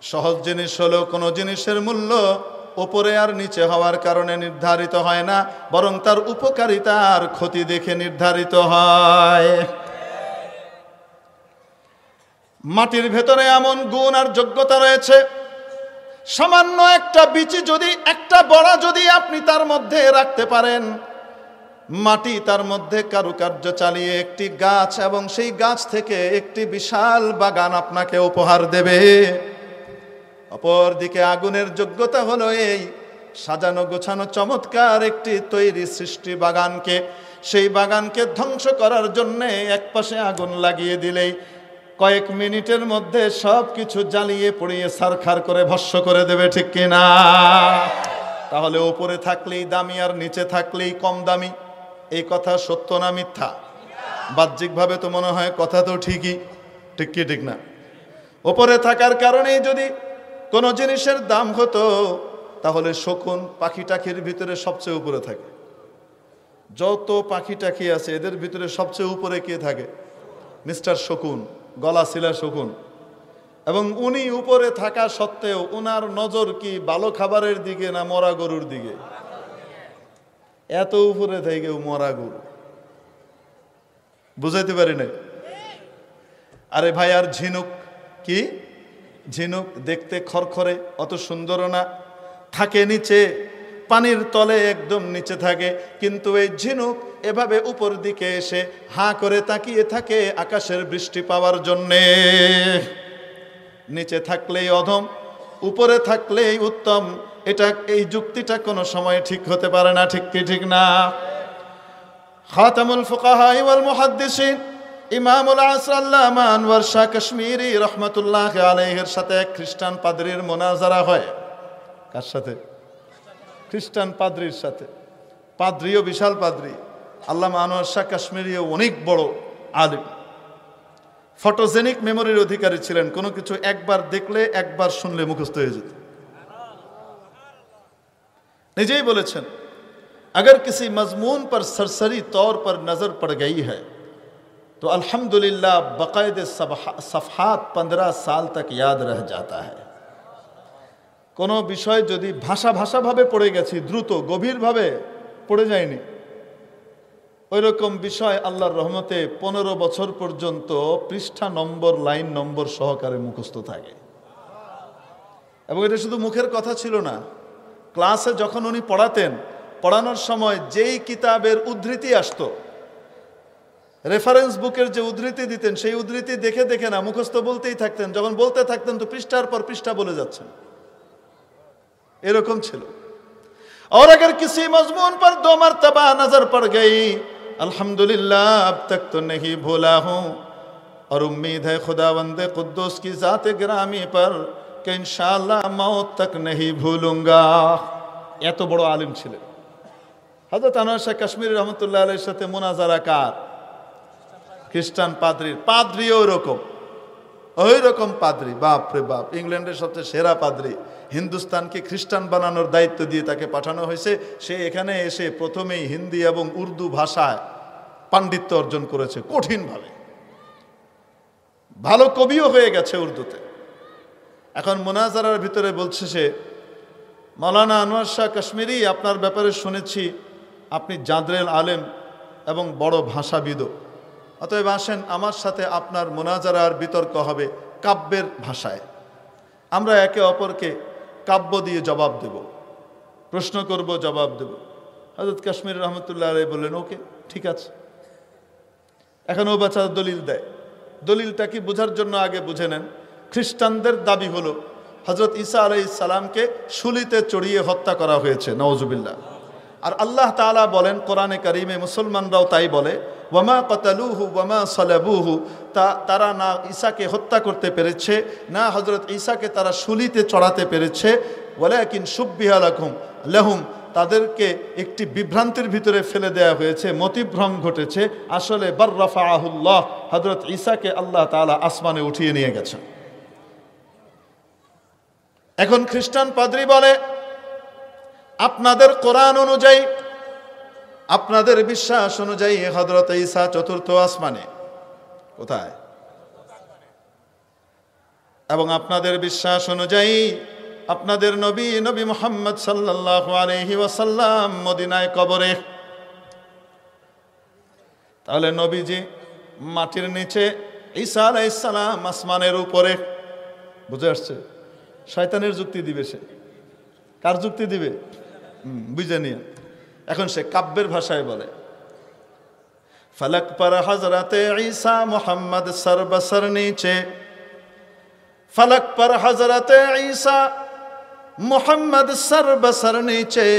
সহজ জিনিস হলো কোনো জিনিসের মূল্য উপরে আর নিচে হওয়ার কারণে নির্ধারিত হয় না, বরং তার উপকারিতা আর ক্ষতি দেখে নির্ধারিত হয়। মাটির ভেতরে এমন গুণ আর যোগ্যতা রয়েছে, সামান্য একটা বিচি যদি, একটা বড়া যদি আপনি তার মধ্যে রাখতে পারেন, মাটি তার মধ্যে কারুকার্য চালিয়ে একটি গাছ, এবং সেই গাছ থেকে একটি বিশাল বাগান আপনাকে উপহার দেবে। অপরদিকে আগুনের যোগ্যতা হলো এই সাজানো গোছানো চমৎকার একটি তৈরি সৃষ্টি বাগানকে, সেই বাগানকে ধ্বংস করার জন্যে একপাশে আগুন লাগিয়ে দিলেই কয়েক মিনিটের মধ্যে সব কিছু জ্বালিয়ে পুড়িয়ে ছারখার করে ভস্ম করে দেবে, ঠিক কিনা? তাহলে উপরে থাকলেই দামি আর নিচে থাকলেই কম দামি, এই কথা সত্য না মিথ্যা? বাহ্যিকভাবে তো মনে হয় কথা তো ঠিকই, ঠিক কি ঠিক না? উপরে থাকার কারণেই যদি কোনো জিনিসের দাম হতো, তাহলে শকুন পাখি টাখির ভিতরে সবচেয়ে উপরে থাকে। যত পাখি টাখি আছে এদের ভিতরে সবচেয়ে উপরে কে থাকে? মিস্টার শকুন, গলা ছিলা শকুন। এবং উনি উপরে থাকা সত্ত্বেও উনার নজর কি ভালো খাবারের দিকে না মরা গরুর দিকে? এত উপরে থেকে মরা গরু, বুঝাইতে পারি না। আরে ভাই, আর ঝিনুক কি? ঝিনুক দেখতে খরখরে, অত সুন্দরও না, থাকে নিচে, পানির তলে একদম নিচে থাকে, কিন্তু এই ঝিনুক এভাবে উপর দিকে এসে হাঁ করে তাকিয়ে থাকে আকাশের বৃষ্টি পাওয়ার জন্যে। নিচে থাকলেই অধম, উপরে থাকলেই উত্তম, এটা এই যুক্তিটা কোনো সময় ঠিক হতে পারে না, ঠিক কি ঠিক না? খাতামুল ফুকাহা ওয়াল মুহাদ্দিসিন ইমামুল আসর আল্লামা আনওয়ার শাহ কাশ্মীরি রহমাতুল্লাহ আলাইহির সাথে এক খ্রিস্টান পাদ্রীর মোনাজারা হয়। কার সাথে? খ্রিস্টান পাদ্রীর সাথে। পাদ্রীও বিশাল পাদ্রী, আল্লামা আনোয়ার শাহ কাশ্মীরিও অনেক বড় আলিম, ফটোজেনিক মেমোরির অধিকারী ছিলেন। কোনো কিছু একবার দেখলে একবার শুনলে মুখস্থ হয়ে যেত। নিজেই বলেছেন, अगर किसी मजमून पर सरसरी तौर पर नजर पड़ गई है तो अल्हम्दुलिल्लाह बाकायदे सफहात 15 साल तक याद रह जाता है। কোনো বিষয় যদি ভাষাভাবে পড়ে গেছি, দ্রুত গভীরভাবে পড়ে যায়নি, ওই রকম বিষয় আল্লাহর রহমতে 15 বছর পর্যন্ত পৃষ্ঠা নম্বর, লাইন নম্বর সহকারে মুখস্থ থাকে। এবং এটা শুধু মুখের কথা ছিল না, ক্লাসে যখন উনি পড়াতেন, পড়ানোর সময় যেই কিতাবের উদ্ধৃতি আসতো, রেফারেন্স বুকের যে উদ্ধৃতি দিতেন, সেই উদ্ধৃতি দেখে দেখে না মুখস্থ বলতেই থাকতেন। যখন বলতে থাকতেন তো পৃষ্ঠার পর পৃষ্ঠা বলে যাচ্ছেন, এরকম ছিল। और अगर किसी मजमून पर 2 मरतबा नजर पड़ गई, अल्हम्दुलिल्लाह अब तक तो नहीं भूला हूँ और उम्मीद है खुदावंदे कुद्दूस की जात गिरामी पर कि इंशाअल्लाह मौत तक नहीं भूलूंगा। এত বড় আলিম ছিলেন হযরত আনোয়ার শাহ কাশ্মীরি রহমাতুল্লাহ আলাইহির সাথে মুনাজারা কার? খ্রিস্টান পাদ্রীর। পাদ্রীও ওই রকম পাদ্রী, বাপ রে বাপ, ইংল্যান্ডের সবচেয়ে সেরা পাদ্রী। হিন্দুস্তানকে খ্রিস্টান বানানোর দায়িত্ব দিয়ে তাকে পাঠানো হয়েছে। সে এখানে এসে প্রথমেই হিন্দি এবং উর্দু ভাষায় পাণ্ডিত্য অর্জন করেছে কঠিনভাবে, ভালো কবিও হয়ে গেছে উর্দুতে। এখন মুনাজারার ভিতরে বলছে সে, মাওলানা আনোয়ার শাহ কাশ্মীরি, আপনার ব্যাপারে শুনেছি আপনি জাদরেল আলেম এবং বড় ভাষাবিদও, অতএব আসেন আমার সাথে আপনার মুনাজারার বিতর্ক হবে কাব্যের ভাষায়। আমরা একে অপরকে কাব্য দিয়ে জবাব দেব, প্রশ্ন করব, জবাব দেব। হযরত কাশ্মীর রহমতুল্লাহ আলাইহি বললেন, ওকে, ঠিক আছে। এখন ও বাচ্চা দলিল দেয়। দলিলটা কি বোঝার জন্য আগে বুঝে নেন। খ্রিস্টানদের দাবি হলো হযরত ঈসা আলাইহিস সালামকে শুলিতে চড়িয়ে হত্যা করা হয়েছে, নাউজুবিল্লাহ। আর আল্লাহ তাআলা বলেন কোরআনে কারিমে, মুসলমানরাও তাই বলে, ওয়ামা কাতালুহু ওয়ামা সালাবুহু, তারা না ঈসাকে হত্যা করতে পেরেছে, না হযরত ঈসাকে তারা শুলিতে চড়াতে পেরেছে, ওয়ালাকিন শুব্বিহা লাহুম, তাদেরকে একটি বিভ্রান্তির ভিতরে ফেলে দেওয়া হয়েছে, মতিভ্রম ঘটেছে। আসলে বাররাফাহুল্লাহ, হযরত ঈসাকে আল্লাহ তাআলা আসমানে উঠিয়ে নিয়ে গেছেন। এখন খ্রিস্টান পাদ্রী বলে, আপনাদের কোরআন অনুযায়ী, আপনাদের বিশ্বাস অনুযায়ী হযরত ঈসা চতুর্থ আসমানে। কোথায়? এবং আপনাদের বিশ্বাস অনুযায়ী আপনাদের নবী মুহাম্মদ সাল্লাল্লাহু আলাইহি ওয়াসাল্লাম মদিনায় কবরে। তাহলে নবীজি মাটির নিচে, ঈসা আলাইহিস সালাম আসমানের উপরে। বুঝে আসছে? শয়তানের যুক্তি দিবে সে। কার যুক্তি দিবে? বুঝে নিয়ে এখন সে কাব্যের ভাষায় বলে, ফলক पर हजरत ईसा मोहम्मद सर बसर नीचे, फलक पर हजरत ईसा मोहम्मद सर बसर नीचे।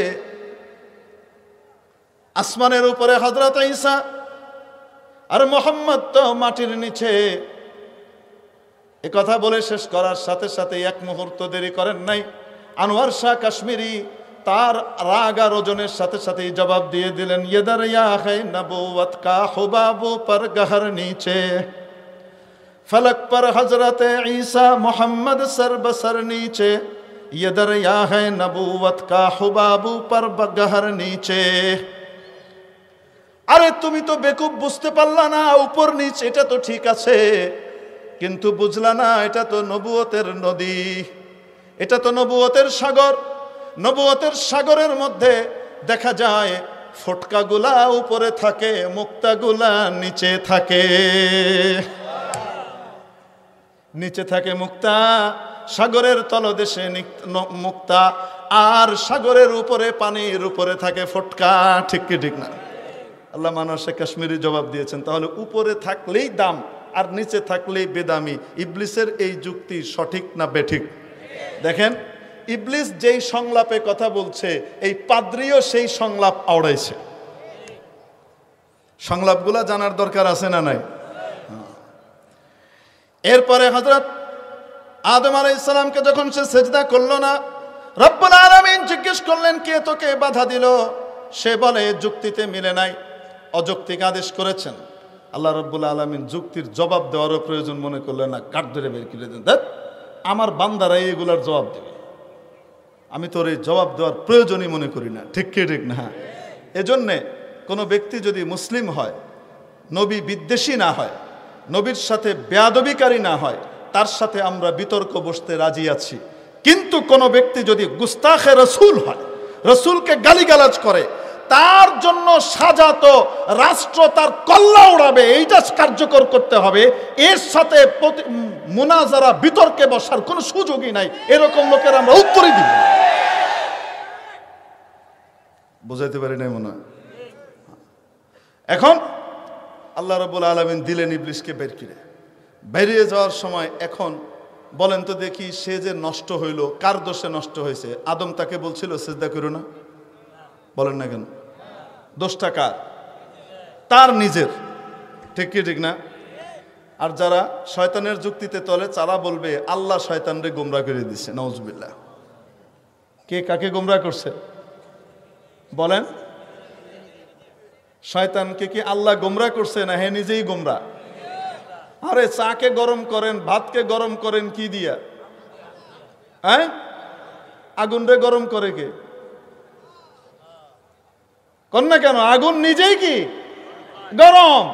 আসমানের উপরে হযরত ঈসা আর মোহাম্মদ তো মাটির নিচে। এ কথা বলে শেষ করার সাথে সাথে এক মুহূর্ত দেরি করেন নাই আনোয়ার শাহ কাশ্মীরি তার রাগ আর ওজনের সাথে সাথেই জবাব দিয়ে দিলেন, ये दरिया है नबूवत का हुबाबो पर गहर नीचे, फलक पर हजरत ईसा मोहम्मद सर बसर नीचे, ये दरिया है नबूवत का हुबाबो पर गहर नीचे। আরে তুমি তো বেকুব, বুঝতে পারলা না উপর নিচ এটা তো ঠিক আছে, কিন্তু বুঝলা না এটা তো নবুয়তের নদী, এটা তো নবুয়তের সাগর। নবুয়তের সাগরের মধ্যে দেখা যায় ফটকাগুলা উপরে থাকে, মুক্তাগুলা নিচে থাকে। নিচে থাকে মুক্তা, সাগরের তলদেশে মুক্তা, আর সাগরের উপরে পানির উপরে থাকে ফটকা। ঠিক কি ঠিক না? আল্লাহ মানব শেখ কাশ্মীরি জবাব দিয়েছেন, তাহলে উপরে থাকলেই দাম আর নিচে থাকলেই বেদামি। ইবলিসের এই যুক্তি সঠিক না বেঠিক? দেখেন, ইবলিস যেই সংলাপে কথা বলছে, এই পাদ্রীও সেই সংলাপ আওড়াইছে। সংলাপগুলা জানার দরকার আছে না নাই? এরপরে হযরত আদম আলাইহিস সালামকে যখন সে সিজদা করলো না, রব্বুল আলামিন জিজ্ঞেস করলেন, কে তোকে বাধা দিল? সে বলে যুক্তিতে মিলে নাই, অযৌক্তিক আদেশ করেছেন। আল্লাহ রব্বুল আলামিন যুক্তির জবাব দেওয়ারও প্রয়োজন মনে করলেন না, কাঠ ধরে বের করে দেন। দেখ, আমার বান্দারাই এগুলার জবাব দেবে, আমি তোর এই জবাব দেওয়ার প্রয়োজনই মনে করি না। ঠিক কি ঠিক না? এজন্যে কোনো ব্যক্তি যদি মুসলিম হয়, নবী বিদ্বেষী না হয়, নবীর সাথে বেয়াদবিকারী না হয়, তার সাথে আমরা বিতর্ক বসতে রাজি আছি। কিন্তু কোনো ব্যক্তি যদি গুস্তাখে রসুল হয়, রসুলকে গালিগালাজ করে, তার জন্য সাজাত রাষ্ট্র তার কল্লা উড়াবে, এইটা কার্যকর করতে হবে। এর সাথে মুনাজারা বিতর্কে বসার কোনো সুযোগই নাই। এরকম লোকের আমরা উত্তরই দিব। বুঝাইতে পারি নাই মনে হয়? এখন আল্লাহ রাব্বুল আলামিন দিলেন ইবলিসকে বের করে। বেরিয়ে যাওয়ার সময় এখন বলেন তো দেখি, সে যে নষ্ট হইল, কার দোষে নষ্ট হয়েছে? আদম তাকে বলছিল সিজদা করো না, বলেন না কেন? দোষটা কার? তার নিজের। ঠিক কি ঠিক না? আর যারা শয়তানের যুক্তিতে চলে, তারা বলবে আল্লাহ শয়তানরে গোমরা করে দিছে। নাউজুবিল্লাহ। কে কাকে গোমরা করছে বলেন? শয়তানকে কি আল্লাহ গোমরা করছে না হে নিজেই গোমরা? আরে চাকে গরম করেন, ভাতকে গরম করেন কি দিয়া? হ্যাঁ, আগুন রে গরম করে কে? কর না কেন? আগুন নিজেই কি গরম।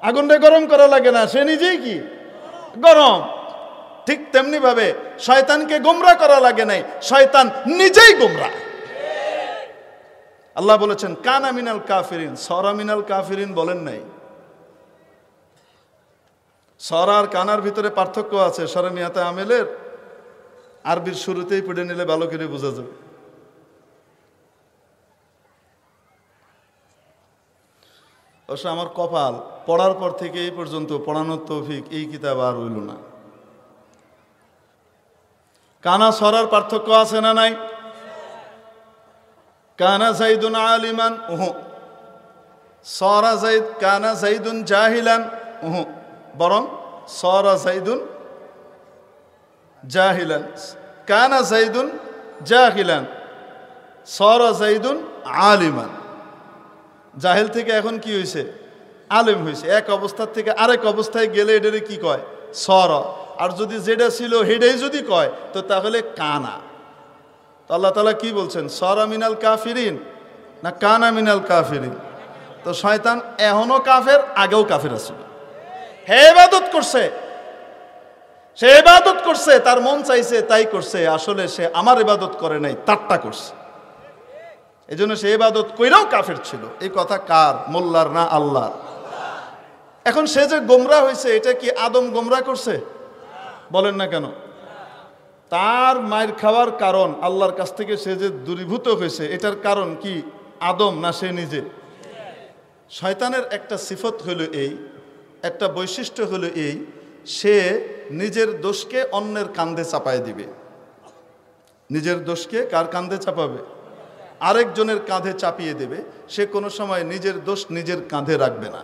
আগুন রে গরম করা লাগে না, সে নিজেই কি গরম। ঠিক তেমনি ভাবে শয়তানকে গোমরা করা লাগে নাই, শয়তান নিজেই গোমরা। আল্লাহ বলেছেন কানা মিনাল কাফিরিন, সরা মিনাল কাফিরিন বলেন নাই। সরা আর কানার ভিতরে পার্থক্য আছে। সরে মিয়াতে আমেলের আরবির শুরুতেই পড়ে নিলে ভালো করে বোঝা যাবে। অবশ্য আমার কপাল, পড়ার পর থেকে এই পর্যন্ত পড়ানোর তৌফিক এই কিতাব আর হইল না। কানা সরার পার্থক্য আছে না নাই? কানা যাইদুন আলিমান, সরা যাইদ কানা যাইদুন জাহিলান, বরং সরা যাইদুন জাহিলান। কানা যাইদুন জাহিলান, সরা যাইদুন আলিমান। জাহেল থেকে এখন কি হয়েছে? আলেম হয়েছে। এক অবস্থার থেকে আরেক অবস্থায় গেলে এটারে কি কয়? সর। আর যদি যেটা ছিল হেডাই যদি কয় তো তাহলে কানা। তো আল্লাহ তাআলা কি বলছেন? সরা মিনাল কাফিরিন না কানা মিনাল কাফিরিন? তো শয়তান এখনো কাফের, আগেও কাফের আছে। হে ইবাদত করছে, সে ইবাদত করছে, তার মন চাইছে তাই করছে, আসলে সে আমার ইবাদত করে নাই, তারটা করছে। এই জন্য সে ইবাদত কইরাও কাফের ছিল। এই কথা কার? মোল্লার না আল্লাহর? এখন সে যে গোমরাহ হয়েছে, এটা কি আদম গোমরাহ করছে? বলেন না কেন? তার মায়ের খাওয়ার কারণ, আল্লাহর কাছ থেকে সে যে দূরীভূত হয়েছে, এটার কারণ কি আদম না সে নিজে? শয়তানের একটা সিফত হলো এই, একটা বৈশিষ্ট্য হলো এই, সে নিজের দোষকে অন্যের কাঁধে চাপায় দিবে। নিজের দোষকে কার কাঁধে চাপাবে? আরেকজনের কাঁধে চাপিয়ে দেবে। সে কোনো সময় নিজের দোষ নিজের কাঁধে রাখবে না।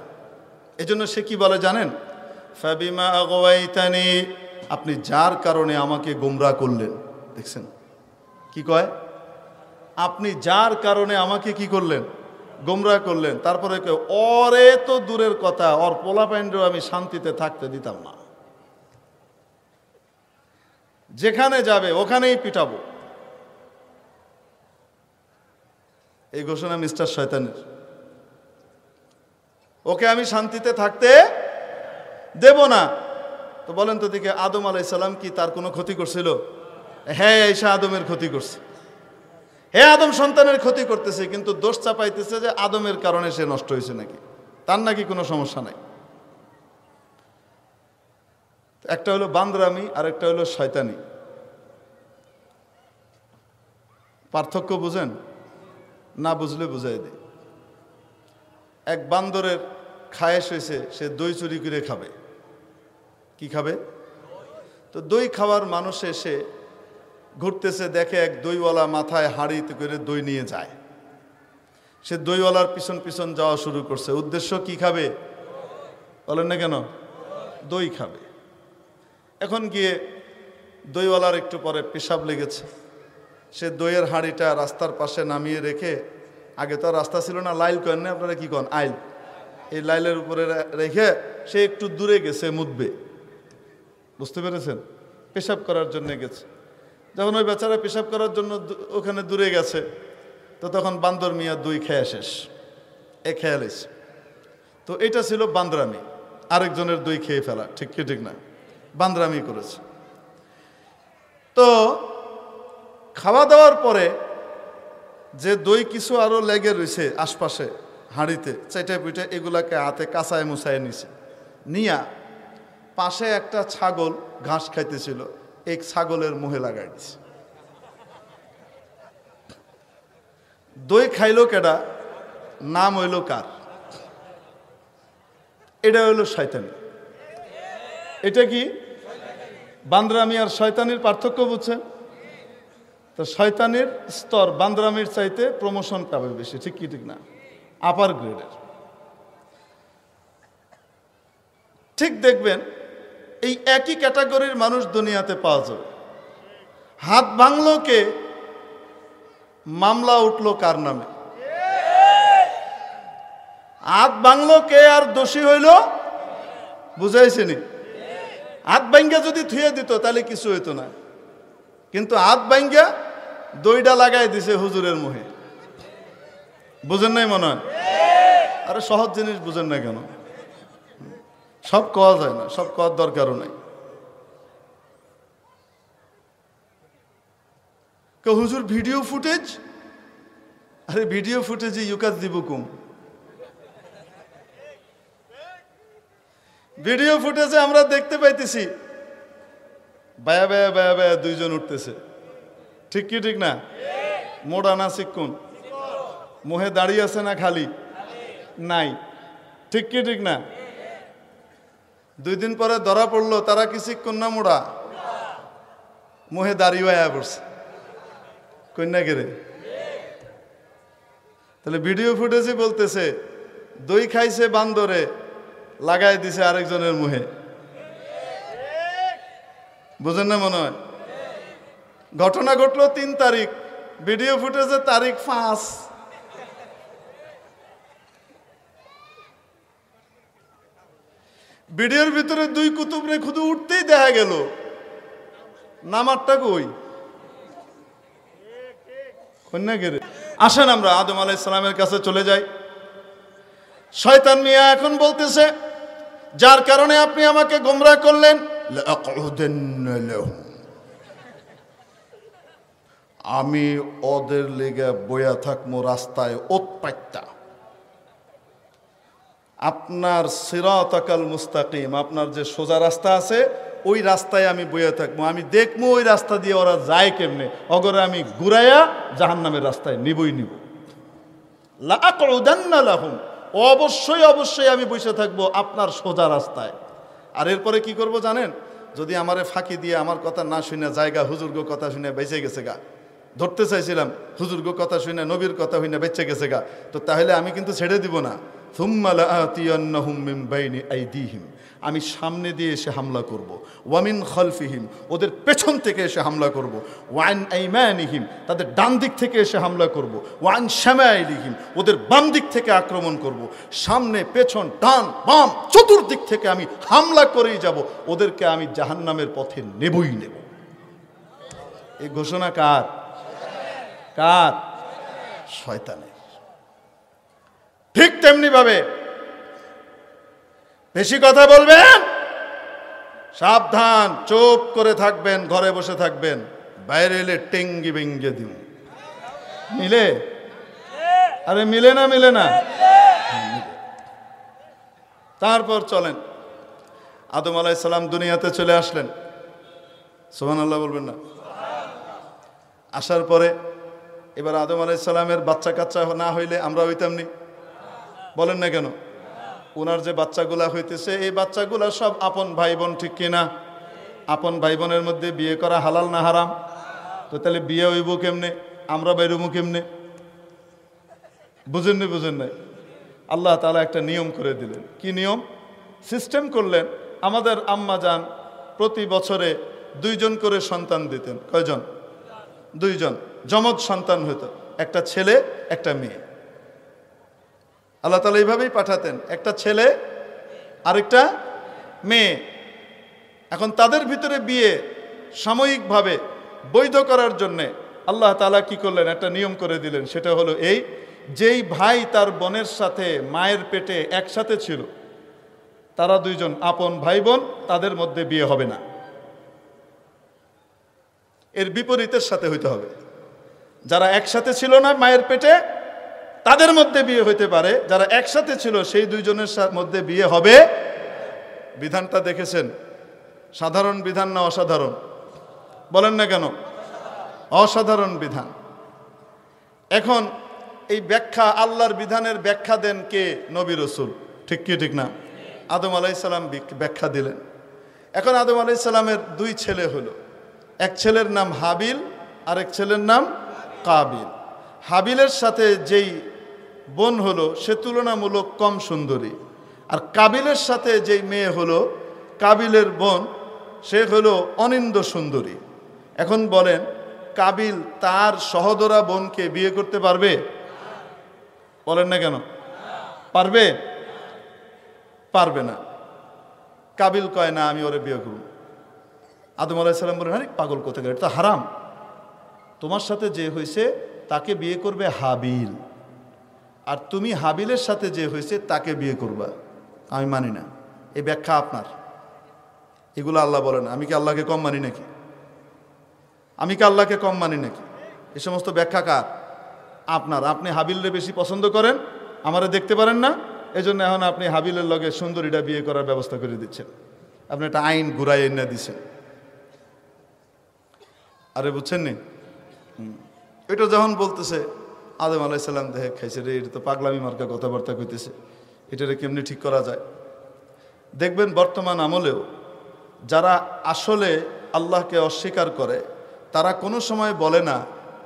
এজন্য সে কি বলে জানেন? ফাবিমা আগওয়াইতানি, আপনি যার কারণে আমাকে গোমরাহ করলেন। দেখছেন কি কয়? আপনি যার কারণে আমাকে কি করলেন? গোমরাহ করলেন। তারপরে ওরে তো দূরের কথা, ওর পোলাপাইনরেও আমি শান্তিতে থাকতে দিতাম না, যেখানে যাবে ওখানেই পিটাবো। এই ঘোষণা মিস্টার শয়তানের। ওকে আমি শান্তিতে থাকতে দেব না। তো বলেন তো দিকে, আদম আলাইহিস সালাম কি তার কোনো ক্ষতি করছিল? হ্যাঁ, ঈসা আদমের ক্ষতি করছে। হ্যাঁ, আদম সন্তানের ক্ষতি করতেছে, কিন্তু দোষ চাপাইতেছে যে আদমের কারণে সে নষ্ট হয়েছে নাকি, তার নাকি কোনো সমস্যা নাই। একটা হলো বান্দরামি আর একটা হলো শয়তানি। পার্থক্য বুঝেন? না বুঝলে বুঝাই দেয়। এক বান্দরের খায়েশ হয়েছে, সে দই চুরি করে খাবে। কি খাবে? তো দই খাওয়ার মানুষ এসে ঘুরতেছে, দেখে এক দইওয়ালা মাথায় হাঁড়িতে করে দই নিয়ে যায়। সে দইওয়ালার পিছন পিছন যাওয়া শুরু করছে। উদ্দেশ্য কি খাবে? বলেন না কেন? দই খাবে। এখন গিয়ে দইওয়ালার একটু পরে পেশাব লেগেছে। সে দইয়ের হাঁড়িটা রাস্তার পাশে নামিয়ে রেখে, আগে তো রাস্তা ছিল না, লাইল করেন না আপনারা, কি কন? আইল। এই লাইলের উপরে রেখে সে একটু দূরে গেছে মুতবে। বুঝতে পেরেছেন? পেশাব করার জন্য গেছে। যখন ওই বেচারা পেশাব করার জন্য ওখানে দূরে গেছে, তো তখন বান্দর মিয়া দই খেয়ে শেষ, এ খেয়াল এসে। তো এটা ছিল বান্দরামি, আরেকজনের দই খেয়ে ফেলা। ঠিক কি ঠিক না? বান্দরামি করেছে। তো খাওয়া দাওয়ার পরে যে দই কিছু আরো লেগে রয়েছে আশপাশে হাঁড়িতে, চাইটা পিঠে, এগুলাকে হাতে কাঁচায় মুছায় নিছে। নিয়া পাশে একটা ছাগল ঘাস খাইতেছিল, এক ছাগলের মুহে লাগাই দিছে। দই খাইলো কেডা? নাম হইল কার? এটা হইল শয়তানি। এটা কি? বান্দরামি আর শয়তানির পার্থক্য বুঝছেন? তো শয়তানির স্তর বান্দরামির চাইতে প্রমোশন পাবে বেশি। ঠিক কি ঠিক না? আপার গ্রেডের। ঠিক দেখবেন এই একই ক্যাটাগরির মানুষ দুনিয়াতে পাওয়া যাবে। হাত ভাঙলো কে? মামলা উঠলো কার নামে? হাত ভাঙলো কে আর দোষী হইল? বুঝাইছেনি? হাত ভাঙ্গা যদি থুয়ে দিত তাহলে কিছু হইতো না, কিন্তু হাত ভাঙ্গা দইটা লাগাই দিছে হুজুরের মুহে। বুঝেন নাই মনে হয়? আরে সহজ জিনিস বুঝেন না কেন? সব কওয়া যায় না, সব কওয়ার দরকারও নাই। হুজুর ভিডিও ফুটেজ, আরে ভিডিও ফুটেজে ইউকাযযিবুকুম, ভিডিও ফুটেজে আমরা দেখতে পাইতেছি বায়া বায়া বায়া বায়া দুইজন উঠতেছে। ঠিক কি ঠিক না? মোড়া না চিক্কুন? মুহে দাঁড়িয়ে আছে না খালি? নাই। ঠিক কি ঠিক না? 2 দিন পরে ধরা পড়লো তারা কি চিক্কুন না মোড়া? মুহে দাঁড়িয়ে আয়া পড়ছে। কন্যা গেরে। তাহলে ভিডিও ফুটেজে বলতেছে দই খাইছে বান্দরে, লাগাই দিছে আরেকজনের মুহে। বুঝেন না মনে হয়? ঘটনা ঘটলো 3 তারিখ, ভিডিও ফুটেজে তারিখ 5। ভিডিওর ভিতরে 2 কুতুবরে শুধু উঠতেই দেখা গেল, নামারটা কই? কন্যা গেরে। আসেন আমরা আদম আলাইহিস সালামের কাছে চলে যাই। শয়তান মিয়া এখন বলতেছে, যার কারণে আপনি আমাকে গোমরাহ করলেন লাআকউদান্না লাহুম, আমি ওদের লেগে বইয়া থাকবো রাস্তায় ওৎপাইতা। আপনার সিরাতাকাল মুস্তাকিম, আপনার যে সোজা রাস্তা আছে ওই রাস্তায় আমি বইয়া থাকবো, আমি দেখবো ওই রাস্তা দিয়ে ওরা যায় কেমনে, অগরে আমি ঘুরাইয়া জাহান্নামের রাস্তায় নিবই নিব। লাআকউদান্না লাহুম, অবশ্যই অবশ্যই আমি বসে থাকবো আপনার সোজা রাস্তায়। আর এরপরে কি করব জানেন? যদি আমারে ফাঁকি দিয়ে আমার কথা না শুনে জায়গা হুজুরগো কথা শুনে বেঁচে গেছে গা, ধরতে চাইছিলাম হুজুরগো কথা শুনে নবীর কথা শুনে বেঁচে গেছে গা, তো তাহলে আমি কিন্তু ছেড়ে দিব না। থুম্মা লাআতিয়ান্নাহুম মিন বাইনি আইদিহিম, আমি সামনে দিয়ে এসে হামলা করব। ওয়ামিন খালফিহিম, ওদের পেছন থেকে এসে হামলা করব। ওয়ান আইমানিহিম, তাদের ডান দিক থেকে এসে হামলা করব। ওয়ান শামাইলিহিম, ওদের বাম দিক থেকে আক্রমণ করব। সামনে পেছন ডান বাম চতুর্দিক থেকে আমি হামলা করেই যাব, ওদেরকে আমি জাহান্নামের পথে নেবই নেব। এই ঘোষণা কার? কার? শয়তানের। ঠিক তেমনি ভাবে বেশি কথা বলবেন সাবধান, চুপ করে থাকবেন, ঘরে বসে থাকবেন, বাইরে এলে টেঙ্গি বেঙ্গে দিব। মিলে? আরে মিলে না? মিলে না? তারপর চলেন, আদম আলাইহিস সালাম দুনিয়াতে চলে আসলেন। সুবহানাল্লাহ বলবেন না? আসার পরে এবার আদম আলাইহিস সালামের বাচ্চা কাচ্চা না হইলে আমরা হইতাম নি? বলেন না কেন? ওনার যে বাচ্চাগুলা হইতেছে এই বাচ্চাগুলা সব আপন ভাই বোন, ঠিক কিনা? আপন ভাই বোনের মধ্যে বিয়ে করা হালাল না হারাম? তো তাহলে বিয়ে হইব কেমনে, আমরা বাইরবো কেমনে? বুঝেন নি? বুঝেন নাই? আল্লাহ তাআলা একটা নিয়ম করে দিলেন। কি নিয়ম? সিস্টেম করলেন। আমাদের আম্মা জান প্রতি বছরে 2 জন করে সন্তান দিতেন। কয়জন? 2 জন যমজ সন্তান হইতো, একটা ছেলে একটা মেয়ে। আল্লাহ তাআলা এইভাবেই পাঠাতেন, একটা ছেলে আরেকটা মেয়ে। এখন তাদের ভিতরে বিয়ে সাময়িকভাবে বৈধ করার জন্যে আল্লাহ তাআলা কি করলেন? একটা নিয়ম করে দিলেন। সেটা হলো এই, যেই ভাই তার বোনের সাথে মায়ের পেটে একসাথে ছিল, তারা 2 জন আপন ভাই বোন, তাদের মধ্যে বিয়ে হবে না। এর বিপরীতের সাথে হইতে হবে। যারা একসাথে ছিল না মায়ের পেটে, তাদের মধ্যে বিয়ে হইতে পারে। যারা একসাথে ছিল সেই 2 জনের মধ্যে বিয়ে হবে। বিধানটা দেখেছেন? সাধারণ বিধান না অসাধারণ? বলেন না কেন? অসাধারণ বিধান। এখন এই ব্যাখ্যা, আল্লাহর বিধানের ব্যাখ্যা দেন কে? নবী রাসূল। ঠিক কি ঠিক না? আদম আলাইহিস সালাম ব্যাখ্যা দিলেন। এখন আদম আলাইহিস সালামের 2 ছেলে হলো। এক ছেলের নাম হাবিল, আরেক ছেলের নাম কাবিল। হাবিলের সাথে যেই বোন হলো সে তুলনামূলক কম সুন্দরী, আর কাবিলের সাথে যেই মেয়ে হলো, কাবিলের বোন, সে হলো অনিন্দ সুন্দরী। এখন বলেন, কাবিল তার সহোদরা বোনকে বিয়ে করতে পারবে? বলেন না কেন? পারবে? পারবে না। কাবিল কয় না, আমি ওরে বিয়ে করব। আদম আলাইহিস সালাম বলেন, আরে পাগল কোথাকার, এটা তো হারাম। তোমার সাথে যে হয়েছে তাকে বিয়ে করবে হাবিল, আর তুমি হাবিলের সাথে যে হয়েছে তাকে বিয়ে করবা। আমি মানি না। এই ব্যাখ্যা আপনার। এগুলো আল্লাহ বলেন। আমি কি আল্লাহকে কম মানি নাকি? আমি কি আল্লাহকে কম মানি নাকি? এই সমস্ত ব্যাখ্যা কার? আপনার। আপনি হাবিলরে বেশি পছন্দ করেন, আমারে দেখতে পারেন না, এজন্য এখন আপনি হাবিলের লগে সুন্দরীটা বিয়ে করার ব্যবস্থা করে দিচ্ছেন। আপনি একটা আইন ঘুরাই এনে দিচ্ছেন। আরে বুঝছেন নি? এটা যখন বলতেছে, আদম আলাইহিস সালাম দেখে খাইছে, রে এটা তো পাগলামি মার্কা কথাবার্তা কইতেছে, এটারে কেমনি ঠিক করা যায়? দেখবেন বর্তমান আমলেও যারা আসলে আল্লাহকে অস্বীকার করে, তারা কোনো সময় বলে না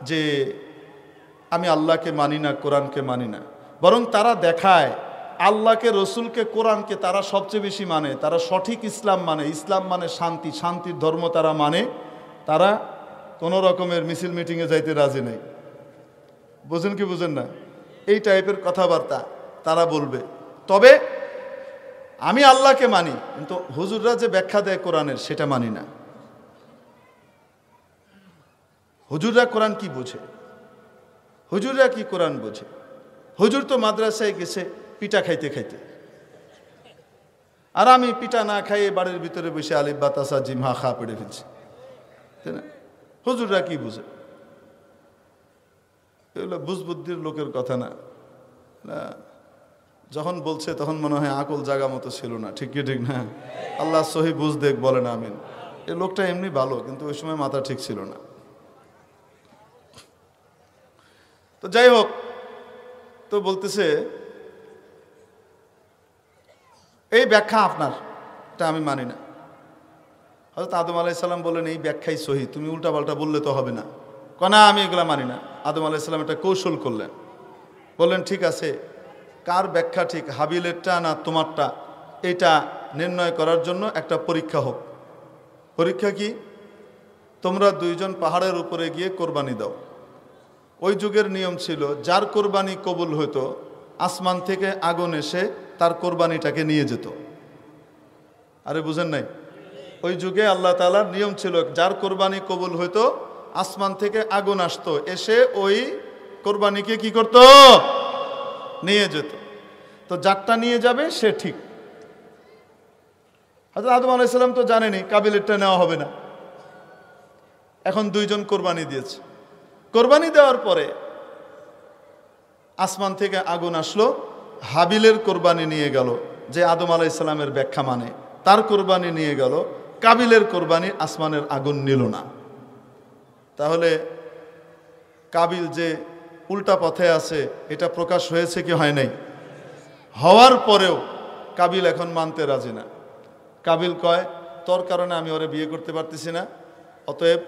যে আমি আল্লাহকে মানি না, কোরআনকে মানি না। বরং তারা দেখায় আল্লাহকে, রসুলকে, কোরআনকে তারা সবচেয়ে বেশি মানে। তারা সঠিক ইসলাম মানে। ইসলাম মানে শান্তি, শান্তির ধর্ম তারা মানে। তারা কোনো রকমের মিছিল মিটিংয়ে যাইতে রাজি নেই। বুঝেন কি বুঝেন না? এই টাইপের কথাবার্তা তারা বলবে। তবে আমি আল্লাহকে মানি, কিন্তু হুজুররা যে ব্যাখ্যা দেয় কোরআনের সেটা মানি না। হুজুররা কোরআন কি বোঝে? হুজুররা কি কোরআন বোঝে? হুজুর তো মাদ্রাসায় গেছে পিঠা খাইতে খাইতে। আর আমি পিঠা না খাইয়ে বাড়ির ভিতরে বসে আলিফ বা তাসা জিম হা খা পেড়ে ফেলছি, তাই না? হুজুররা কি বুঝে? এগুলো বুঝবুদ্ধির লোকের কথা না। যখন বলছে তখন মনে হয় আকল জাগা মতো ছিল না, ঠিক কি ঠিক না? আল্লাহ সহি বুঝ দেখ বলেন আমিন। এই লোকটা এমনি ভালো, কিন্তু ওই সময় মাথা ঠিক ছিল না। তো যাই হোক, তো বলতেছে এই ব্যাখ্যা আপনার, এটা আমি মানি না। হযরত আদম আলাইহিস সালাম বললেন এই ব্যাখ্যাই সহি, তুমি উল্টাপাল্টা বললে তো হবে না। না, আমি এগুলা মানি না। আদম আলাইহিস সালাম একটা কৌশল করলেন, বললেন ঠিক আছে, কার ব্যাখ্যা ঠিক, হাবিলেরটা না তোমারটা, এটা নির্ণয় করার জন্য একটা পরীক্ষা হোক। পরীক্ষা কি? তোমরা দুইজন পাহাড়ের উপরে গিয়ে কোরবানি দাও। ওই যুগের নিয়ম ছিল, যার কোরবানি কবুল হতো আসমান থেকে আগুন এসে তার কোরবানিটাকে নিয়ে যেত। আরে বুঝেন নাই? ওই যুগে আল্লাহ তাআলার নিয়ম ছিল, যার কোরবানি কবুল হতো আসমান থেকে আগুন আসতো, এসে ওই কোরবানিকে কি করত? নিয়ে যেত। তো যারটা নিয়ে যাবে সে ঠিক। হযরত আদম আলাইহিস সালাম তো জানেনি কাবিলেরটা নেওয়া হবে না। এখন দুইজন কোরবানি দিয়েছে। কোরবানি দেওয়ার পরে আসমান থেকে আগুন আসলো, হাবিলের কোরবানি নিয়ে গেল, যে আদম আলাইহিস সালামের ব্যাখ্যা মানে, তার কোরবানি নিয়ে গেল। কাবিলের কোরবানি আসমানের আগুন নিল না। তাহলে কাবিল যে উল্টা পথে আছে এটা প্রকাশ হয়েছে কি হয় নাই? হওয়ার পরেও কাবিল এখন মানতে রাজি না। কাবিল কয়, তোর কারণে আমি ওরে বিয়ে করতে পারতেছি না, অতএব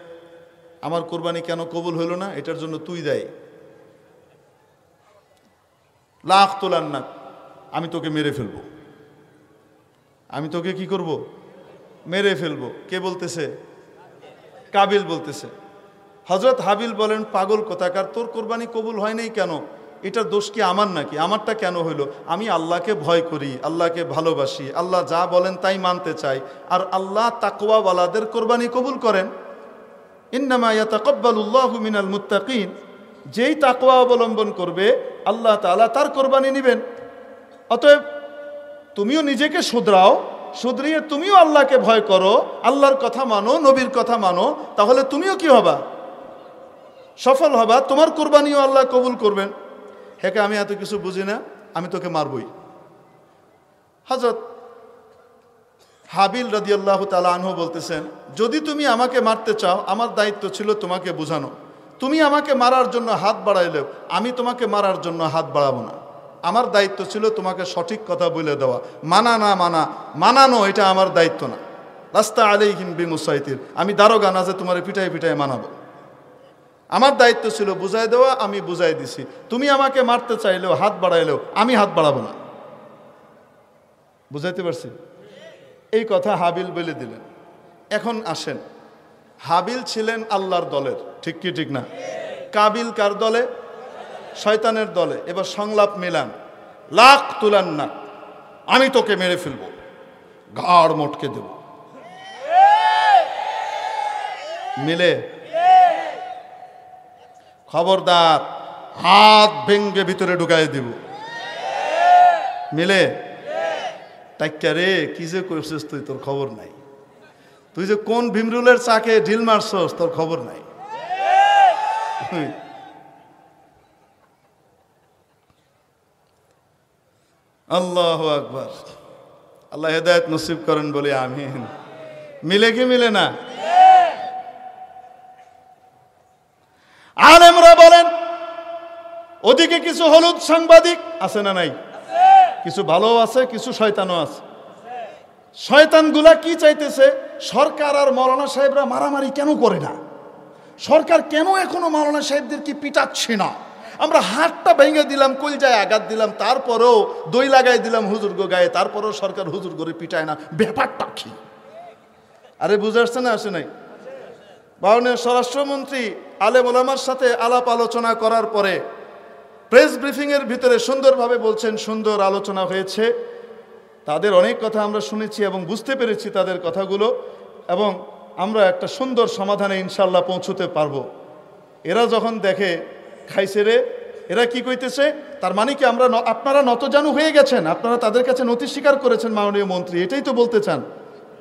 আমার কোরবানি কেন কবুল হইল না এটার জন্য তুই দায়ী। লাখ তোলার না, আমি তোকে মেরে ফেলবো। আমি তোকে কি করব? মেরে ফেলবো। কে বলতেছে? কাবিল বলতেছে। হযরত হাবিল বলেন, পাগল কোথাকার, তোর কোরবানি কবুল হয় নাই কেন? এটার দোষ কি আমার নাকি? আমারটা কেন হইল? আমি আল্লাহকে ভয় করি, আল্লাহকে ভালোবাসি, আল্লাহ যা বলেন তাই মানতে চাই, আর আল্লাহ তাকওয়াওয়ালাদের কোরবানি কবুল করেন। ইন্নামা ইয়াতাকাব্বালুল্লাহু মিনাল মুত্তাকিন, যেই তাকওয়া অবলম্বন করবে আল্লাহ তাআলা তার কোরবানি নেবেন। অতএব তুমিও নিজেকে শুধরাও, শুধরিয়ে তুমিও আল্লাহকে ভয় করো, আল্লাহর কথা মানো, নবীর কথা মানো, তাহলে তুমিও কি হবা? সফল হবা, তোমার কোরবানিও আল্লাহ কবুল করবেন। হেকে আমি এত কিছু বুঝি না, আমি তোকে মারবই। হযরত হাবিল রাদিয়াল্লাহু তাআলা আনহু বলতেছেন, যদি তুমি আমাকে মারতে চাও, আমার দায়িত্ব ছিল তোমাকে বোঝানো। তুমি আমাকে মারার জন্য হাত বাড়াইলেও আমি তোমাকে মারার জন্য হাত বাড়াবো না। আমার দায়িত্ব ছিল তোমাকে সঠিক কথা বলে দেওয়া। মানা না মানা, মানানো এটা আমার দায়িত্ব না। লাস্তা আলাইহিম বিমুসাইতির, আমি দারোগা না যে তোমার পিটাই পিটাই মানাবো। আমার দায়িত্ব ছিল বুঝাই দেওয়া, আমি বুঝাই দিছি। তুমি আমাকে মারতে চাইলেও, হাত বাড়াইলেও আমি হাত বাড়াবো না। বুঝাইতে পারছি? এই কথা হাবিল বলে দিলেন। এখন আসেন, হাবিল ছিলেন আল্লাহর দলের, ঠিক কি ঠিক না? কাবিল কার দলে? শয়তানের দলে। এবার সংলাপ মিলান, লাখ তুলান না, আমি তোকে মেরে ফেলবো, ঘাড় মটকে দেব। মিলে? খবরদার, হাত ভেঙ্গে ভিতরে ঢুকাই দিব। মিলে? টাইকা রে, কি যে করছিস তুই, তোর খবর নাই। তুই যে কোন ভীমরুলের চাকে ঢিল মারছস, তোর খবর নাই। আল্লাহু আকবার। আল্লাহ হেদায়েত নসিব করেন বলে আমিন। মিলে কি মিলে না? আলেমরা বলেন, ওদিকে কিছু হলুদ সাংবাদিক আছে না নাই? কিছু ভালো আছে, কিছু শয়তানও আছে। শয়তানগুলা কি চাইতেছে? সরকার আর মাওলানা সাহেবরা মারামারি কেন করে না? সরকার কেন এখনো মাওলানা সাহেবদের কি পিটাচ্ছে না? আমরা হাতটা ভেঙে দিলাম, কলজায় আঘাত দিলাম, তারপরেও দই লাগাই দিলাম হুজুর গো গায়ে, তারপরেও সরকার হুজুর করে পিটায় না। ব্যাপারটা কি? আরে বুঝে আসছে না? আসে নাই? মাননীয় স্বরাষ্ট্রমন্ত্রী আলেম ওলামার সাথে আলাপ আলোচনা করার পরে প্রেস ব্রিফিংয়ের ভিতরে সুন্দরভাবে বলছেন, সুন্দর আলোচনা হয়েছে, তাদের অনেক কথা আমরা শুনেছি এবং বুঝতে পেরেছি তাদের কথাগুলো, এবং আমরা একটা সুন্দর সমাধানে ইনশাল্লাহ পৌঁছতে পারবো। এরা যখন দেখে খাইছে রে, এরা কি কইতেছে, তার মানে কি আপনারা নতজানু হয়ে গেছেন, আপনারা তাদের কাছে নতি স্বীকার করেছেন মাননীয় মন্ত্রী, এটাই তো বলতে চান,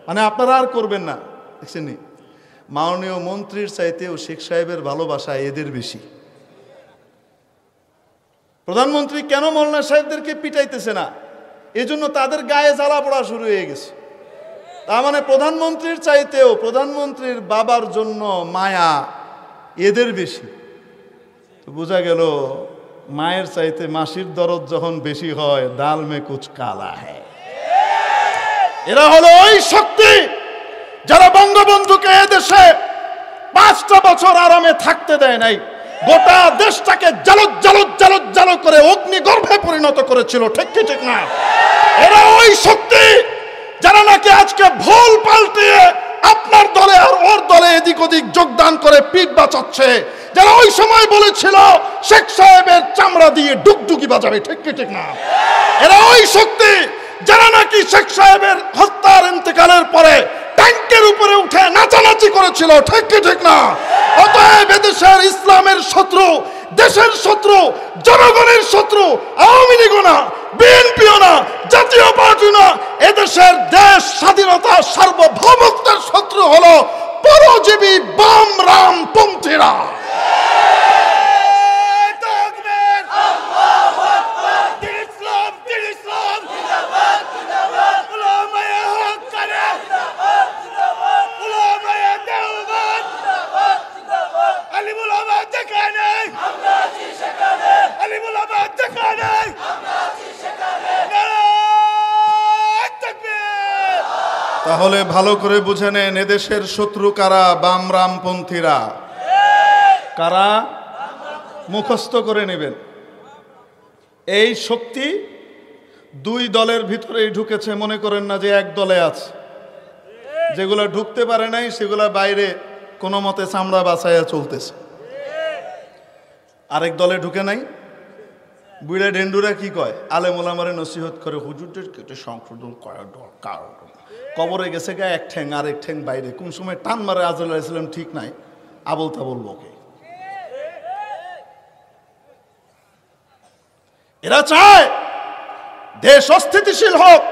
মানে আপনারা আর করবেন না। দেখছেন নি, মাননীয় মন্ত্রীর চাইতেও শেখ সাহেবের ভালোবাসা এদের বেশি। প্রধানমন্ত্রী কেন মৌলানা সাহেবদেরকে পিটাইতেছে না, এজন্য তাদের গায়ে জ্বালা পড়া শুরু হয়ে গেছে। তার মানে প্রধানমন্ত্রীর চাইতেও প্রধানমন্ত্রীর বাবার জন্য মায়া এদের বেশি। তো বোঝা গেল মায়ের চাইতে মাসির দরদ যখন বেশি হয়, দাল মে কুছ কালা হ্যায়। এরা হলো ওই শক্তি যারা বঙ্গবন্ধুকে এদেশে 5টা বছর আরামে থাকতে দেয় নাই, গোটা দেশটাকে জালুত জালুত জালুত জালুত করে অগ্নিগর্ভে পরিণত করেছিল, ঠিক কি ঠিক না? এরা ওই শক্তি যারা নাকি আজকে ভুল পাল্টিয়ে আপনার দলে আর ওর দলে এদিক ওদিক যোগদান করে পিঠ বাঁচাচ্ছে, যারা ওই সময় বলেছিল শেখ সাহেবের চামড়া দিয়ে ডুগডুগি বাজাবে, ঠিক কি ঠিক না? এরা ওই শক্তি যারা নাকি শেখ সাহেবের হত্যার ইন্তেকালের পরে ট্যাঙ্কের উপরে উঠে নাচানাচি করেছিল, ঠিক কি ঠিক না? অতএব এদেশের ইসলামের শত্রু, দেশের শত্রু, জনগণের শত্রু আওয়ামী লীগও না, বিএনপিও না, জাতীয় পার্টি না, এদেশের দেশ স্বাধীনতা সার্বভৌমত্বের শত্রু হলো পরজীবী বাম রাম পন্থীরা। তাহলে ভালো করে বুঝে নেন, এদেশের শত্রু কারা? বাম রামপন্থীরা। কারা? মুখস্থ করে নেবেন। এই শক্তি 2 দলের ভিতরেই ঢুকেছে, মনে করেন না যে এক দলে আছে। যেগুলো ঢুকতে পারে নাই সেগুলো বাইরে কোনো মতে চামড়া বাছাইয়া চলতেছে। আরেক দলে ঢুকে নাই, বুড়া ডেন্ডুরা কি কয়, আলেম ওলামারে নসিহত করে, হুজুরদের কেটে সংশোধন করা দরকার। কবরে গেছে গা এক ঠ্যাং আর এক ঠ্যাং বাইরে, কোন সময় টান মারে আজরাইল আলাইহিস সালাম ঠিক নাই, আবল তাবল বকে। এরা চায় দেশ অস্থিতিশীল হোক,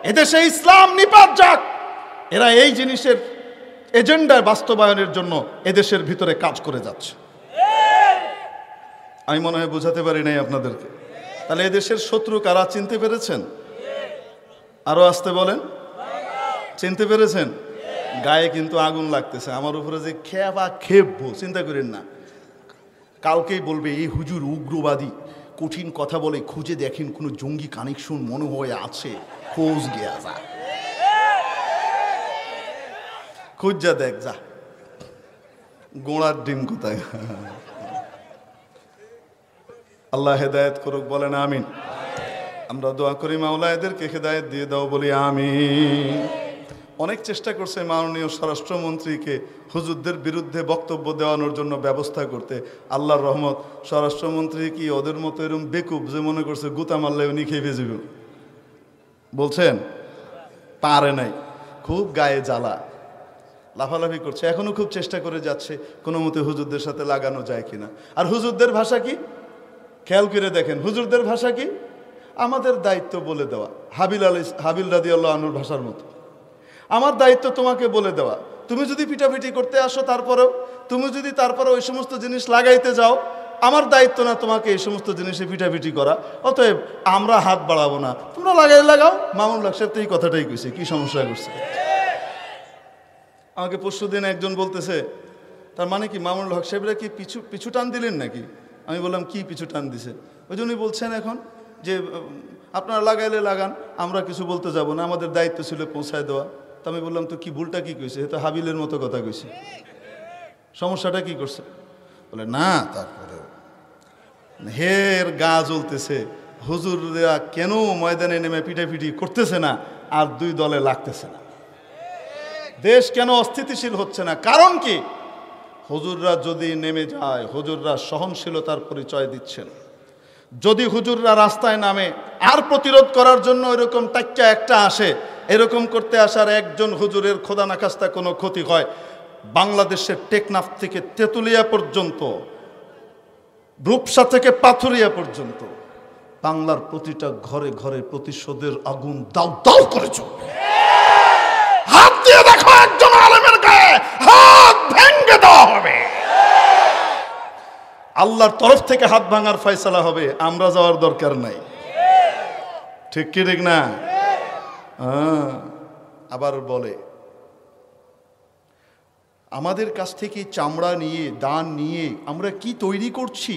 এদেশে ইসলাম নিপাত যাক। এরা এই জিনিসের এজেন্ডার বাস্তবায়নের জন্য এদেশের ভিতরে কাজ করে যাচ্ছে। আমি মনে হয় বুঝাতে পারি নাই আপনাদেরকে। তাহলে এদেশের শত্রু কারা চিনতে পেরেছেন? আরো আসতে বলেন, চিনতে পেরেছেন? গায়ে কিন্তু আগুন লাগতেছে, আমার উপরে যে খেপা খেপবো চিন্তা করেন না। কালকেই বলবে এই হুজুর উগ্রবাদী, কঠিন কথা বলে, খুঁজে দেখেন কোনো জঙ্গি কানেকশন মনে হয় আছে, খোঁজ গিয়া যা, খুঁজ যা দেখ যা, গোড়ার ডিম কোথায়। আল্লাহ হেদায়েত করুক, বলেন আমিন। আমরা দোয়া করি মাওলা এদেরকে হেদায়েত দিয়ে দাও, বলি আমিন। অনেক চেষ্টা করছে মাননীয় স্বরাষ্ট্রমন্ত্রীকে হুজুরদের বিরুদ্ধে বক্তব্য দেওয়ানোর জন্য ব্যবস্থা করতে। আল্লাহর রহমত, স্বরাষ্ট্রমন্ত্রী কি ওদের মতো এরকম বেকুব যে মনে করছে গুতা মারলে উনি খেয়ে ভেজে বলছেন? পারে নাই, খুব গায়ে জ্বালা, লাফালাফি করছে, এখনো খুব চেষ্টা করে যাচ্ছে কোনো মতে হুজুরদের সাথে লাগানো যায় কিনা। আর হুজুরদের ভাষা কি খেয়াল করে দেখেন, হুজুরদের ভাষা কি? আমাদের দায়িত্ব বলে দেওয়া, হাবিল রাদিয়াল্লাহু আনহুর ভাষার মতো। আমার দায়িত্ব তোমাকে বলে দেওয়া, তুমি যদি পিটাপিটি করতে আসো তুমি যদি তারপরে ওই সমস্ত জিনিস লাগাইতে যাও, আমার দায়িত্ব না তোমাকে এই সমস্ত জিনিসে পিটাপিটি করা। অতএব আমরা হাত বাড়াবো না, তোমরা লাগাও। মামুনুল হক সাহেব তো এই কথাটাই কইছে, কি সমস্যা করছে? আমাকে পরশুদিন একজন বলতেছে, তার মানে কি মামুনুল হক সাহেবরা কি পিছু টান দিলেন নাকি? আমি বললাম কি পিছু টান দিছে? ওই জন্যই বলছেন এখন যে আপনারা লাগাইলে লাগান, আমরা কিছু বলতে যাব না, আমাদের দায়িত্ব ছিল পৌঁছায় দেওয়া। তো আমি বললাম তো কি ভুলটা কি কইছে? এ তো হাবিলের মতো কথা কইছে, সমস্যাটা কি করছে? বলে না, তারপরে হের গা জ্বলতেছে, হুজুররা কেন ময়দানে নেমে পিটাপিটি করতেছে না আর 2 দলে লাগতেছে না, দেশ কেন অস্থিতিশীল হচ্ছে না? কারণ কি? হুজুররা যদি নেমে যায়, হুজুররা সহনশীলতার পরিচয় দিচ্ছেন। যদি হুজুররা রাস্তায় নামে আর প্রতিরোধ করার জন্য এরকম টাক্কা একটা আসে, এরকম করতে আসার একজন হুজুরের খোদা না খাস্তা কোনো ক্ষতি হয়, বাংলাদেশের টেকনাফ থেকে তেঁতুলিয়া পর্যন্ত রূপসা থেকে পাথুরিয়া পর্যন্ত বাংলার প্রতিটা ঘরে ঘরে প্রতিশোধের আগুন দাউ দাউ করে চলবে। হাত দিয়ে দেখো একজন আলেমের গায়ে হাত ভেঙে দেওয়া হবে। আল্লাহর তরফ থেকে হাত ভাঙার ফয়সালা হবে, আমরা যাওয়ার দরকার নাই। ঠিক কি ঠিক না? আবার বলে আমাদের কাছ থেকে চামড়া নিয়ে দান নিয়ে আমরা কি তৈরি করছি,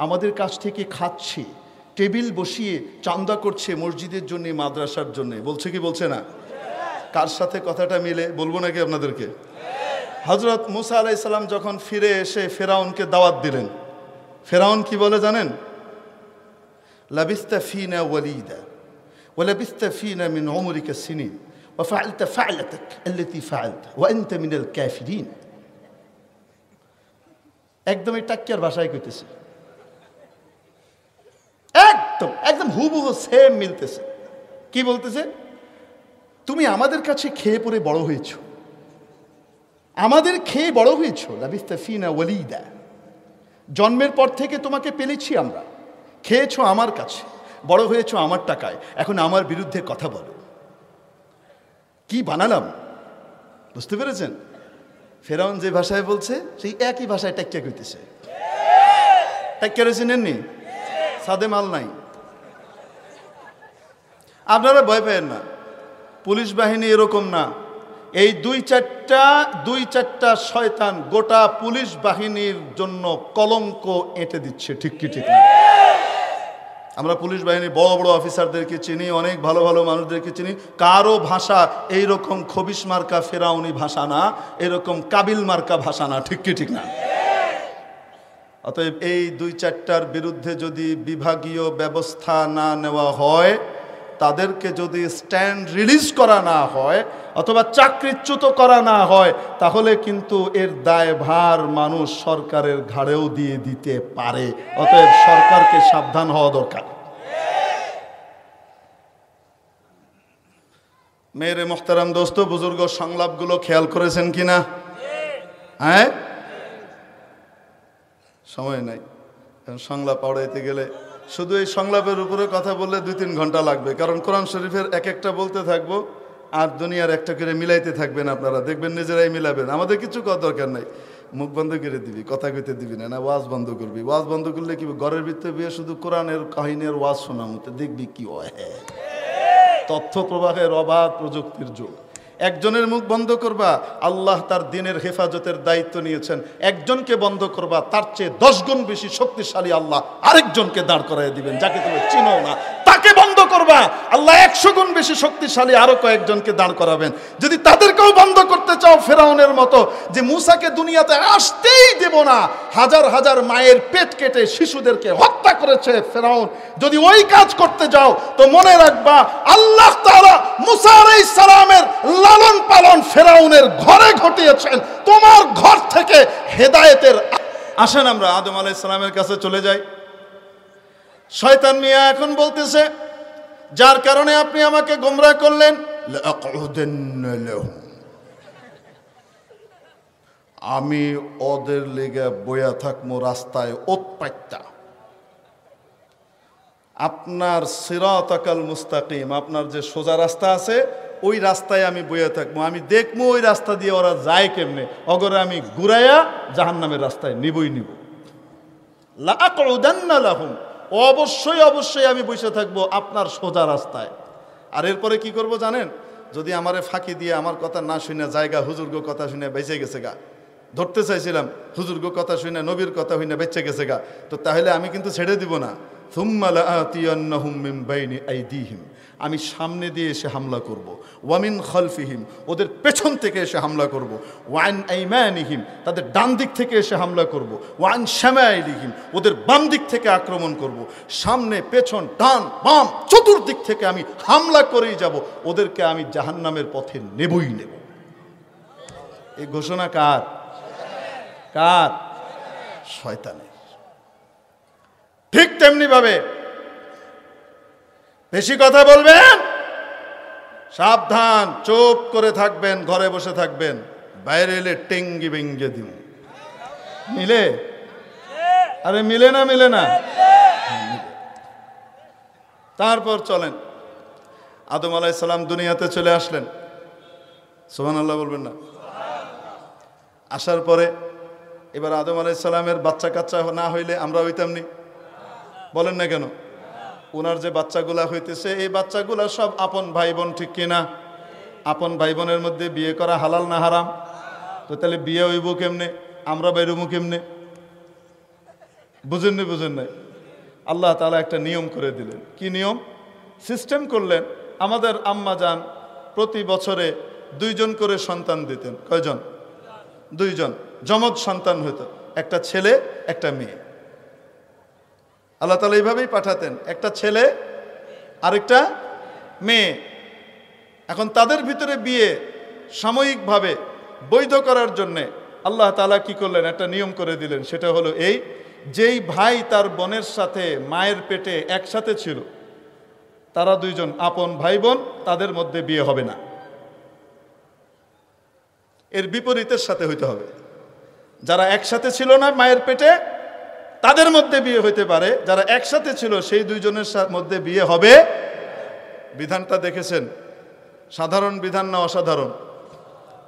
আমাদের কাছ থেকে খাচ্ছে, টেবিল বসিয়ে চান্দা করছে মসজিদের জন্য, মাদ্রাসার জন্য। বলছে কি বলছে না? কার সাথে কথাটা মিলে বলবো নাকি আপনাদেরকে? হযরত মুসা আলাইহিস সালাম যখন ফিরে এসে ফেরাউনকে দাওয়াত দিলেন, ফেরাউন কি বলে জানেন? লাবিস্তা ফিনা ওয়ালিদা ওয়া লাবিস্তা ফিনা মিন উমরিকা সিনিন ওয়া ফাআলতা ফা'লাতাক আল্লাতী ফাআলতা ওয়া আনতা মিনাল কাফিরিন। একদমই টাক্কিয়ার ভাষায় কইতেছে, একদম হুবহু সেম মিলতেছে। কি বলতেছে? তুমি আমাদের কাছে খেয়ে পরে বড় হয়েছো, আমাদের খেয়ে বড় হয়েছো। লাবিস্তা ফিনা ওয়ালিদা, জন্মের পর থেকে তোমাকে পেলেছি আমরা, খেয়েছো আমার কাছে, বড় হয়েছো আমার টাকায়, এখন আমার বিরুদ্ধে কথা বলো। কি বানালাম, বুঝতে পেরেছেন? ফেরাউন যে ভাষায় বলছে সেই একই ভাষায় টাক্কিয়া কইতেছে। টাক্কিয়া চিনেননি? সাদে মাল নাই। আপনারা ভয় পেয়েন না, পুলিশ বাহিনী এরকম না। এই দুই চারটা শয়তান গোটা পুলিশ বাহিনীর জন্য কলঙ্ক এঁটে দিচ্ছে। ঠিক কি ঠিক না? আমরা পুলিশ বাহিনী বড় বড় অফিসারদেরকে চিনি, অনেক ভালো ভালো মানুষদেরকে চিনি। কারো ভাষা এইরকম খবিশ মার্কা ফেরাউনি ভাষা না, এরকম কাবিল মার্কা ভাষা না। ঠিক কি ঠিক না? অতএব এই দুই চারটার বিরুদ্ধে যদি বিভাগীয় ব্যবস্থা না নেওয়া হয়, তাদেরকে যদি স্ট্যান্ড রিলিজ করা না হয় অথবা চাকরিচ্যুত করা না হয়, তাহলে কিন্তু এর দায়ভার মানুষ সরকারের ঘাড়েও দিয়ে দিতে পারে। অতএব সরকারকে সাবধান হওয়া দরকার। মেরে মোহতারাম দোস্ত বুজুর্গ, সংলাপগুলো খেয়াল করেছেন কিনা? হ্যাঁ, সময় নাই, সংলাপ পড়াইতে গেলে শুধু এই সংলাপের উপরে কথা বললে 2-3 ঘন্টা লাগবে। কারণ কোরআন শরীফের এক একটা বলতে থাকবো আর দুনিয়ার একটা করে মিলাইতে থাকবেন। আপনারা দেখবেন নিজেরাই মিলাবেন, আমাদের কিছু করার দরকার নাই। মুখ বন্ধ করে দিবি, কথা কইতে দিবি না, ওয়াজ বন্ধ করবি। ওয়াজ বন্ধ করলে কি ঘরের ভিতরে বিয়ে শুধু কোরআনের কাহিনীর ওয়াজ শোনা মতো দেখবি কি হয়। তথ্য প্রবাহের অবাধ প্রযুক্তির যুগ। একজনের মুখ বন্ধ করবা, আল্লাহ তার দিনের হেফাজতের দায়িত্ব নিয়েছেন। একজনকে বন্ধ করবা, তার চেয়ে 10 গুণ বেশি শক্তিশালী আল্লাহ আরেকজনকে দাঁড় করাই দিবেন, যাকে তুমি চিনো না। তাকে বন্ধ করবা, আল্লাহ 100 গুণ বেশি শক্তিশালী আরো কয়েকজনকে দাঁড় করাবেন। যদি তাদেরকেও বন্ধ করতে চাও ফেরাউনের মতো, যে মুসাকে দুনিয়াতে আসতেই দেব না, হাজার হাজার মায়ের পেট কেটে শিশুদেরকে হত্যা করেছে ফেরাউন, যদি ওই কাজ করতে যাও তো মনে রাখবা আল্লাহ তাআলা মুসা আলাইহিস সালামের লালন পালন ফেরাউনের ঘরে ঘটিয়েছেন। তোমার ঘর থেকে হেদায়েতের। আসেন আমরা আদম আলাইহিস সালামের কাছে চলে যাই। শয়তান মিয়া এখন বলতেছে, যার কারণে আপনি আমাকে গোমরাহ করলেন, লাআকুদান্না লাহুম, আমি ওদের লেগে বইয়া থাকবো রাস্তায় ওৎপাইতা। আপনার সিরাতাকাল মুস্তাকিম, আপনার যে সোজা রাস্তা আছে ওই রাস্তায় আমি বইয়া থাকবো, আমি দেখবো ওই রাস্তা দিয়ে ওরা যায় কেমনে, অগরে আমি ঘুরাইয়া জাহান্নামের রাস্তায় নিবই নিব। লাআকুদান্না লাহুম, অবশ্যই অবশ্যই আমি বসে থাকবো আপনার সোজা রাস্তায়। আর এরপরে কি করব জানেন? যদি আমারে ফাঁকি দিয়ে আমার কথা না শুনে জায়গা হুজুর্গ কথা শুনে বেঁচে গেছে গা, ধরতে চাইছিলাম হুজুর্গ কথা শুনে নবীর কথা শুনে বেঁচে গেছে গা, তো তাহলে আমি কিন্তু ছেড়ে দিব না। থুম্মা লাআতিয়ান্নাহুম মিন বাইনি আইদিহিম, আমি সামনে দিয়ে এসে হামলা করব। ওয়ামিন খালফিহিম, ওদের পেছন থেকে এসে হামলা করব। ওয়ান আইমানিহিম, তাদের ডান দিক থেকে এসে হামলা করব। ওয়ান শামাইলিহিম, ওদের বাম দিক থেকে আক্রমণ করব। সামনে পেছন ডান বাম চতুর্দিক থেকে আমি হামলা করেই যাব, ওদেরকে আমি জাহান্নামের পথে নেবই নেব। এই ঘোষণা কার? কার? শয়তানের। ঠিক তেমনি ভাবে বেশি কথা বলবেন সাবধান, চুপ করে থাকবেন, ঘরে বসে থাকবেন, বাইরে এলে টেঙ্গি বেঙ্গে দিব। মিলে আরে মিলে না, মিলে না। তারপর চলেন, আদম আলাইহিস সালাম দুনিয়াতে চলে আসলেন। সুবহানাল্লাহ বলবেন না? আসার পরে এবার আদম আলাইহিস সালামের বাচ্চা কাচ্চা না হইলে আমরা হইতাম নি? বলেন না কেন? ওনার যে বাচ্চাগুলা হইতেছে এই বাচ্চাগুলা সব আপন ভাই বোন, ঠিক কিনা? আপন ভাই বোনের মধ্যে বিয়ে করা হালাল না হারাম? তো তাহলে বিয়ে হইব কেমনে, আমরা বাইরবো কেমনে? বুঝেন নি? বুঝেন নাই? আল্লাহ তাআলা একটা নিয়ম করে দিলেন। কি নিয়ম? সিস্টেম করলেন। আমাদের আম্মা জান প্রতি বছরে 2 জন করে সন্তান দিতেন। কয়জন? 2 জন যমজ সন্তান হইতো, একটা ছেলে একটা মেয়ে। আল্লাহ তাআলা এইভাবেই পাঠাতেন, একটা ছেলে আরেকটা মেয়ে। এখন তাদের ভিতরে বিয়ে সাময়িকভাবে বৈধ করার জন্যে আল্লাহ তাআলা কি করলেন? একটা নিয়ম করে দিলেন। সেটা হলো এই, যেই ভাই তার বোনের সাথে মায়ের পেটে একসাথে ছিল, তারা 2 জন আপন ভাই বোন, তাদের মধ্যে বিয়ে হবে না। এর বিপরীতের সাথে হইতে হবে। যারা একসাথে ছিল না মায়ের পেটে, তাদের মধ্যে বিয়ে হইতে পারে। যারা একসাথে ছিল সেই 2 জনের মধ্যে বিয়ে হবে। বিধানটা দেখেছেন? সাধারণ বিধান না অসাধারণ?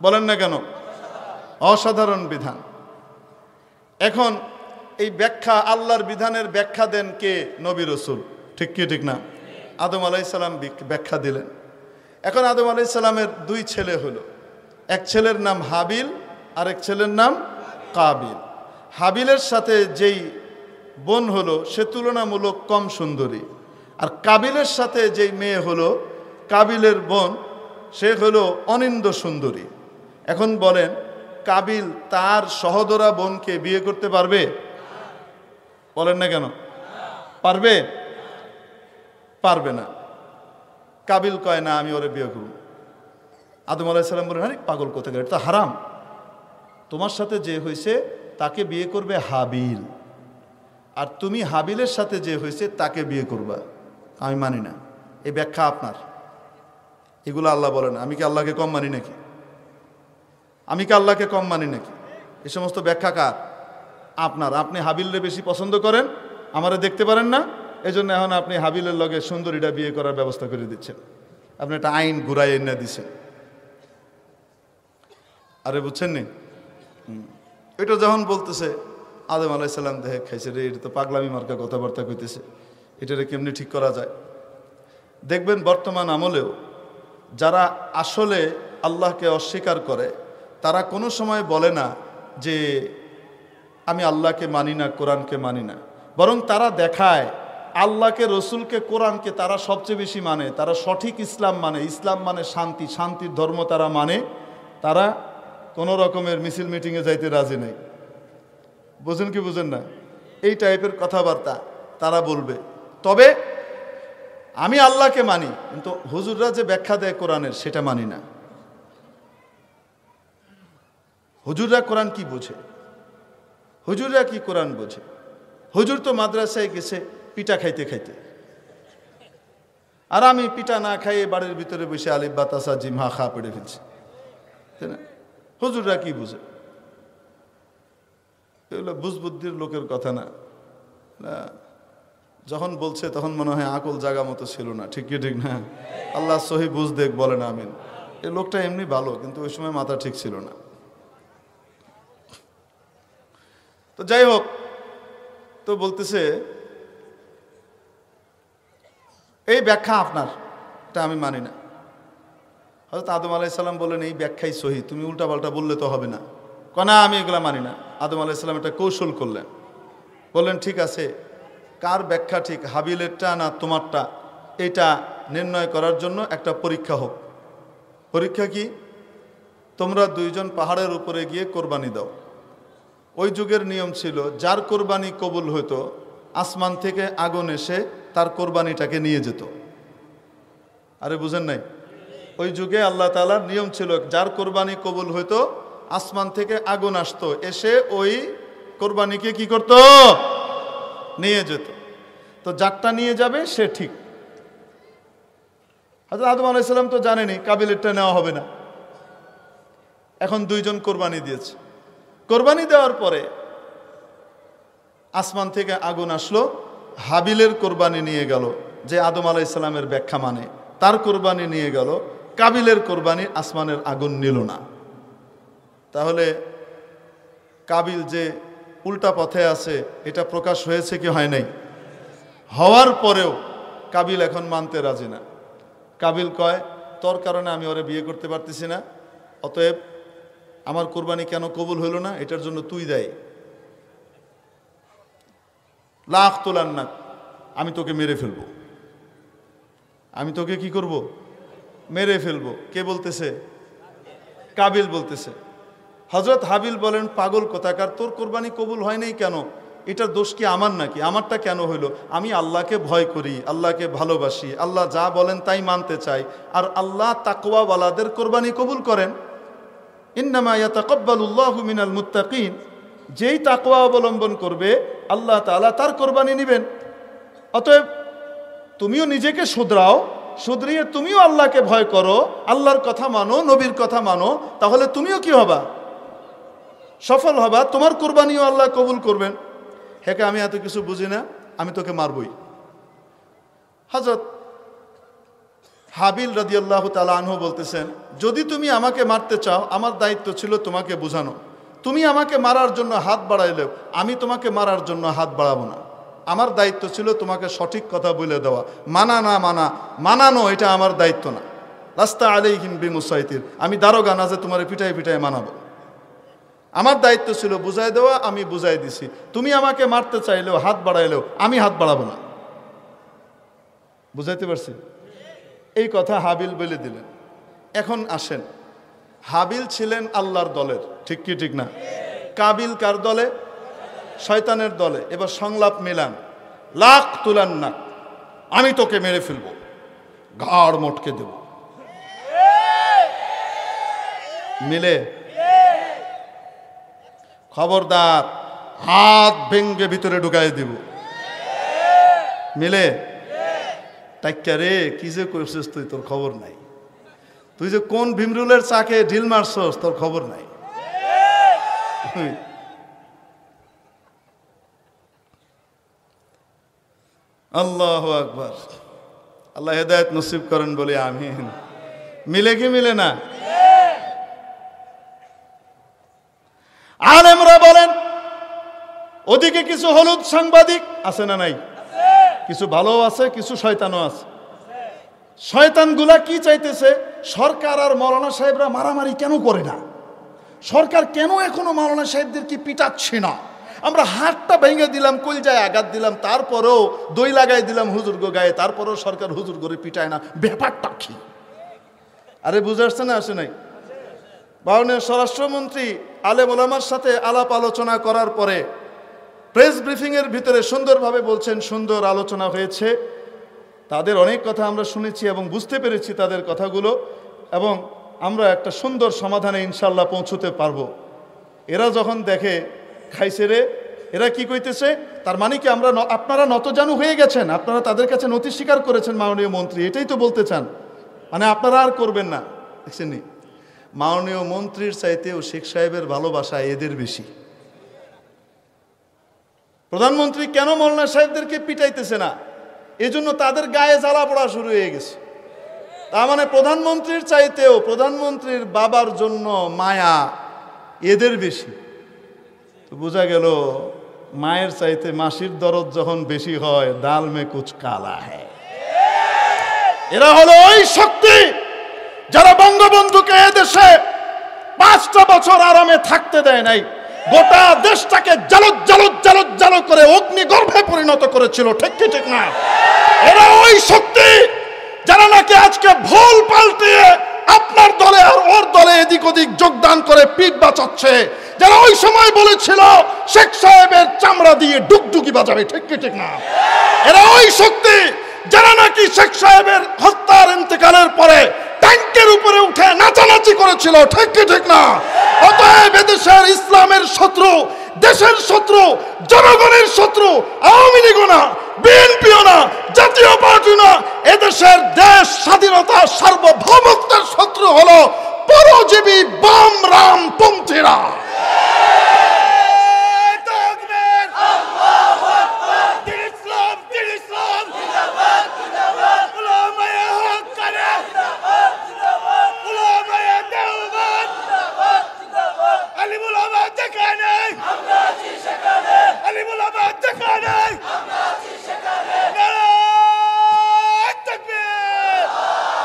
বলেন না কেন? অসাধারণ বিধান। এখন এই ব্যাখ্যা, আল্লাহর বিধানের ব্যাখ্যা দেন কে? নবী রাসূল। ঠিক কি ঠিক না? আদম আলাইহিস সালাম ব্যাখ্যা দিলেন। এখন আদম আলাইহিস সালামের 2 ছেলে হলো। এক ছেলের নাম হাবিল, আরেক ছেলের নাম কাবিল। হাবিলের সাথে যেই বোন হলো সে তুলনামূলক কম সুন্দরী, আর কাবিলের সাথে যেই মেয়ে হলো, কাবিলের বোন, সে হলো অনিন্দ্য সুন্দরী। এখন বলেন, কাবিল তার সহোদরা বোনকে বিয়ে করতে পারবে? বলেন না কেন? পারবে? পারবে না। কাবিল কয় না, আমি ওরে বিয়ে করব। আদম আলাইহিস সালাম বলেন, আরে পাগল কোথাকার, এটা তো হারাম। তোমার সাথে যে হয়েছে তাকে বিয়ে করবে হাবিল, আর তুমি হাবিলের সাথে যে হয়েছে তাকে বিয়ে করবা। আমি মানি না। এই ব্যাখ্যা আপনার। এগুলো আল্লাহ বলেন। আমি কি আল্লাহকে কম মানি নাকি? আমি কি আল্লাহকে কম মানি নাকি? এই সমস্ত ব্যাখ্যা কার? আপনার। আপনি হাবিলরে বেশি পছন্দ করেন, আমারে দেখতে পারেন না, এজন্য এখন আপনি হাবিলের লগে সুন্দরীটা বিয়ে করার ব্যবস্থা করে দিচ্ছেন। আপনি একটা আইন ঘুরাই এনে দিচ্ছেন। আরে বুঝছেন নি? এটা যখন বলতেছে, আদম আলাইহিস সালাম দেখে খাইছে, রে এটা তো পাগলামি মার্কা কথাবার্তা কইতেছে, এটারে কেমনি ঠিক করা যায়? দেখবেন বর্তমান আমলেও যারা আসলে আল্লাহকে অস্বীকার করে, তারা কোনো সময় বলে না যে আমি আল্লাহকে মানি না, কোরআনকে মানি না। বরং তারা দেখায় আল্লাহকে, রসুলকে, কোরআনকে তারা সবচেয়ে বেশি মানে। তারা সঠিক ইসলাম মানে। ইসলাম মানে শান্তি, শান্তির ধর্ম তারা মানে। তারা কোনো রকমের মিছিল মিটিংয়ে যাইতে রাজি নেই। বুঝেন কি বুঝেন না? এই টাইপের কথাবার্তা তারা বলবে। তবে আমি আল্লাহকে মানি, কিন্তু হুজুররা যে ব্যাখ্যা দেয় কোরআনের সেটা মানি না। হুজুররা কোরআন কি বোঝে? হুজুররা কি কোরআন বোঝে? হুজুর তো মাদ্রাসায় গেছে পিঠা খাইতে খাইতে, আর আমি পিঠা না খাইয়ে বাড়ির ভিতরে বসে আলিফ বা তাসা জিম হা খা পড়ে ফেলছি, তাই না? হুজুররা কি বুঝে? এগুলো বুঝবুদ্ধির লোকের কথা না। যখন বলছে তখন মনে হয় আকল জাগা মতো ছিল না। ঠিক কি ঠিক না? আল্লাহ সহি বুঝ দেখ, বলে না আমিন। এই লোকটা এমনি ভালো, কিন্তু ওই সময় মাথা ঠিক ছিল না। তো যাই হোক, তো বলতেছে এই ব্যাখ্যা আপনার, এটা আমি মানি না। হযরত আদম আলাইহিস সালাম বললেন, এই ব্যাখ্যাই সহি, তুমি উল্টাপাল্টা বললে তো হবে না। না, আমি এগুলা মানি না। আদম আলাইহিস সালাম একটা কৌশল করলেন। বললেন, ঠিক আছে, কার ব্যাখ্যা ঠিক, হাবিলেরটা না তোমারটা, এটা নির্ণয় করার জন্য একটা পরীক্ষা হোক। পরীক্ষা কি? তোমরা 2 জন পাহাড়ের উপরে গিয়ে কোরবানি দাও। ওই যুগের নিয়ম ছিল, যার কোরবানি কবুল হতো আসমান থেকে আগুন এসে তার কোরবানিটাকে নিয়ে যেত। আরে বুঝেন নাই? ওই যুগে আল্লাহ তাআলার নিয়ম ছিল, যার কোরবানি কবুল হতো আসমান থেকে আগুন আসতো, এসে ওই কোরবানিকে কি করত? নিয়ে যেত। তো যারটা নিয়ে যাবে সে ঠিক। হযরত আদম আলাইহিস সালাম তো জানেনই কাবিলেরটা নেওয়া হবে না। এখন 2 জন কোরবানি দিয়েছে। কোরবানি দেওয়ার পরে আসমান থেকে আগুন আসলো, হাবিলের কোরবানি নিয়ে গেল, যে আদম আলাইহিস সালামের ব্যাখ্যা মানে, তার কোরবানি নিয়ে গেল। কাবিলের কোরবানি আসমানের আগুন নিল না। তাহলে কাবিল যে উল্টা পথে আছে এটা প্রকাশ হয়েছে কি হয় নাই? হওয়ার পরেও কাবিল এখন মানতে রাজি না। কাবিল কয়, তোর কারণে আমি ওরে বিয়ে করতে পারতেছি না, অতএব আমার কোরবানি কেন কবুল হইল না, এটার জন্য তুই দায়ী। লাখ তোলার না, আমি তোকে মেরে ফেলবো। আমি তোকে কি করব? মেরে ফেলবো। কে বলতেছে? কাবিল বলতেছে। হযরত হাবিল বলেন, পাগল কোথাকার, তোর কোরবানি কবুল হয় নাই কেন? এটার দোষ কি আমার নাকি? আমারটা কেন হইল? আমি আল্লাহকে ভয় করি, আল্লাহকে ভালোবাসি, আল্লাহ যা বলেন তাই মানতে চাই, আর আল্লাহ তাকওয়াওয়ালাদের কোরবানি কবুল করেন। ইন্নামা ইয়াতাকাব্বালুল্লাহু মিনাল মুত্তাকিন, যেই তাকওয়া অবলম্বন করবে আল্লাহ তাআলা তার কোরবানি নেবেন। অতএব তুমিও নিজেকে শুধরাও, শুধরিয়ে তুমিও আল্লাহকে ভয় করো, আল্লাহর কথা মানো, নবীর কথা মানো, তাহলে তুমিও কি হবা? সফল হবা, তোমার কোরবানিও আল্লাহ কবুল করবেন। হেকে আমি এত কিছু বুঝি না, আমি তোকে মারবই। হযরত হাবিল রাদিয়াল্লাহু তাআলা আনহু বলতেছেন, যদি তুমি আমাকে মারতে চাও, আমার দায়িত্ব ছিল তোমাকে বোঝানো। তুমি আমাকে মারার জন্য হাত বাড়াইলেও আমি তোমাকে মারার জন্য হাত বাড়াবো না। আমার দায়িত্ব ছিল তোমাকে সঠিক কথা বলে দেওয়া। মানা না মানা, মানানো এটা আমার দায়িত্ব না। লাস্তা আলাইহিম বিমুসাইতির, আমি দারোগা না যে তোমার পিটায় পিটায় মানাবো। আমার দায়িত্ব ছিল বুঝাই দেওয়া, আমি বুঝাই দিছি। তুমি আমাকে মারতে চাইলেও, হাত বাড়াইলেও আমি হাত বাড়াবো না। বুঝাইতে পারছি? এই কথা হাবিল বলে দিলেন। এখন আসেন, হাবিল ছিলেন আল্লাহর দলের, ঠিক কি ঠিক না? কাবিল কার দলে? শয়তানের দলে। এবার সংলাপ মিলান, লাখ তুলান না, আমি তোকে মেরে ফেলবো, ঘাড় মটকে দেব। মিলে? খবরদার, হাত ভেঙ্গে ভিতরে ঢুকাই দিব। মিলে? টাইক্কা রে, কি যে করছিস তুই, তোর খবর নাই। তুই যে কোন ভীমরুলের চাকে ঢিল মারছস, তোর খবর নাই। আল্লাহু আকবার। আল্লাহ হেদায়েত নসিব করেন বলে আমিন। মিলে কি মিলে না? আলেমরা বলেন, ওদিকে কিছু হলুদ সাংবাদিক আছে না নাই? কিছু ভালো আছে, কিছু শয়তানও আছে। শয়তানগুলা কি চাইতেছে? সরকার আর মাওলানা সাহেবরা মারামারি কেন করে না? সরকার কেন এখনো মাওলানা সাহেবদেরকে পিটাচ্ছে না? আমরা হাতটা ভেঙে দিলাম, কলজায় আঘাত দিলাম, তারপরেও দই লাগাই দিলাম হুজুর গো গায়ে, তারপরেও সরকার হুজুর করে পিটায় না। ব্যাপারটা কি? আরে বুঝে আসছে না? আসে নাই? মাননীয় স্বরাষ্ট্রমন্ত্রী আলেম ওলামার সাথে আলাপ আলোচনা করার পরে প্রেস ব্রিফিংয়ের ভিতরে সুন্দরভাবে বলছেন, সুন্দর আলোচনা হয়েছে, তাদের অনেক কথা আমরা শুনেছি এবং বুঝতে পেরেছি তাদের কথাগুলো, এবং আমরা একটা সুন্দর সমাধানে ইনশাল্লাহ পৌঁছতে পারবো। এরা যখন দেখে খাইছে রে, এরা কি কইতেছে, তার মানে কি আমরা আপনারা নতজানু হয়ে গেছেন, আপনারা তাদের কাছে নতি স্বীকার করেছেন মাননীয় মন্ত্রী, এটাই তো বলতে চান, মানে আপনারা আর করবেন না। দেখছেন নি, মাননীয় মন্ত্রীর চাইতেও শেখ সাহেবের ভালোবাসা এদের বেশি। প্রধানমন্ত্রী কেন মাওলানা সাহেবদেরকে পিটাইতেছে না? এজন্য তাদের গায়ে জ্বালা পড়া শুরু হয়ে গেছে। তার মানে প্রধানমন্ত্রীর চাইতেও প্রধানমন্ত্রীর বাবার জন্য মায়া এদের বেশি। তো বোঝা গেল, মায়ের চাইতে মাসির দরদ যখন বেশি হয়, ডাল মে কুছ কালা হ্যায়। এরা হলো ওই শক্তি যারা বঙ্গবন্ধুকে এদেশে 5টা বছর আরামে থাকতে দেয় নাই, গোটা দেশটাকে জালুত জালুত জালুত জালু করে অগ্নিগর্ভে পরিণত করেছিল, ঠিক কি ঠিক না? এরা ওই শক্তি যারা নাকি আজকে ভুল পাল্টিয়ে আপনার দলে আর ওর দলে এদিক ওদিক যোগদান করে পিঠ বাঁচাচ্ছে, যারা ওই সময় বলেছিল শেখ সাহেবের চামড়া দিয়ে ডুগডুগি বাজাবে, ঠিক কি ঠিক না? এরা ওই শক্তি যারা নাকি শেখ সাহেবের হত্যার ইন্তেকালের পরে ট্যাঙ্কের উপরে উঠে নাচানাচি করেছিল, ঠিক কি ঠিক না? অতএব এদেশের ইসলামের শত্রু, দেশের শত্রু, জনগণের শত্রু আওয়ামী লীগও না, বিএনপিও না, জাতীয় পার্টি না, এদেশের দেশ স্বাধীনতা সার্বভৌমত্বের শত্রু হলো পরজীবী বাম রামপন্থীরা।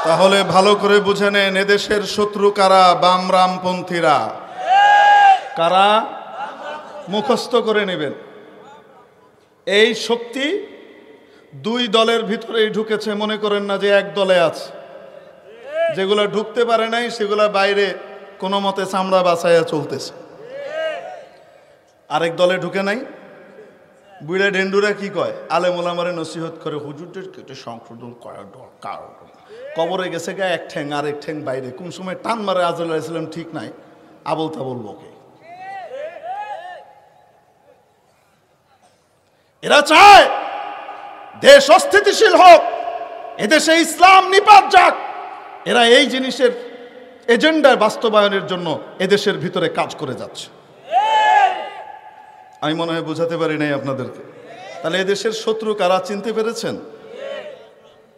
তাহলে ভালো করে বুঝে নেন, এদেশের শত্রু কারা? বামরামপন্থীরা। কারা? মুখস্থ করে নেবেন। এই শক্তি দুই দলের ভিতরেই ঢুকেছে, মনে করেন না যে এক দলে আছে। যেগুলো ঢুকতে পারে নাই সেগুলো বাইরে কোনো মতে চামড়া বাছাইয়া চলতেছে। আরেক দলে ঢুকে নাই। বুড়া ডেন্ডুরা কি কয়? আলেম ওলামারে নসিহত করে, হুজুরদের কেটে সংশোধন করা দরকার। কবরে গেছে গা এক ঠ্যাং আর এক ঠ্যাং বাইরে, কোন সময় টান মারে আজরাইল আলাইহিস সালাম ঠিক নাই, আবল তাবল বকে। এরা চায় দেশ অস্থিতিশীল হোক, এদেশে ইসলাম নিপাত যাক। এরা এই জিনিসের এজেন্ডার বাস্তবায়নের জন্য এদেশের ভিতরে কাজ করে যাচ্ছে। আমি মনে হয় বুঝাতে পারি নাই আপনাদেরকে। তাহলে এদেশের শত্রু কারা চিনতে পেরেছেন?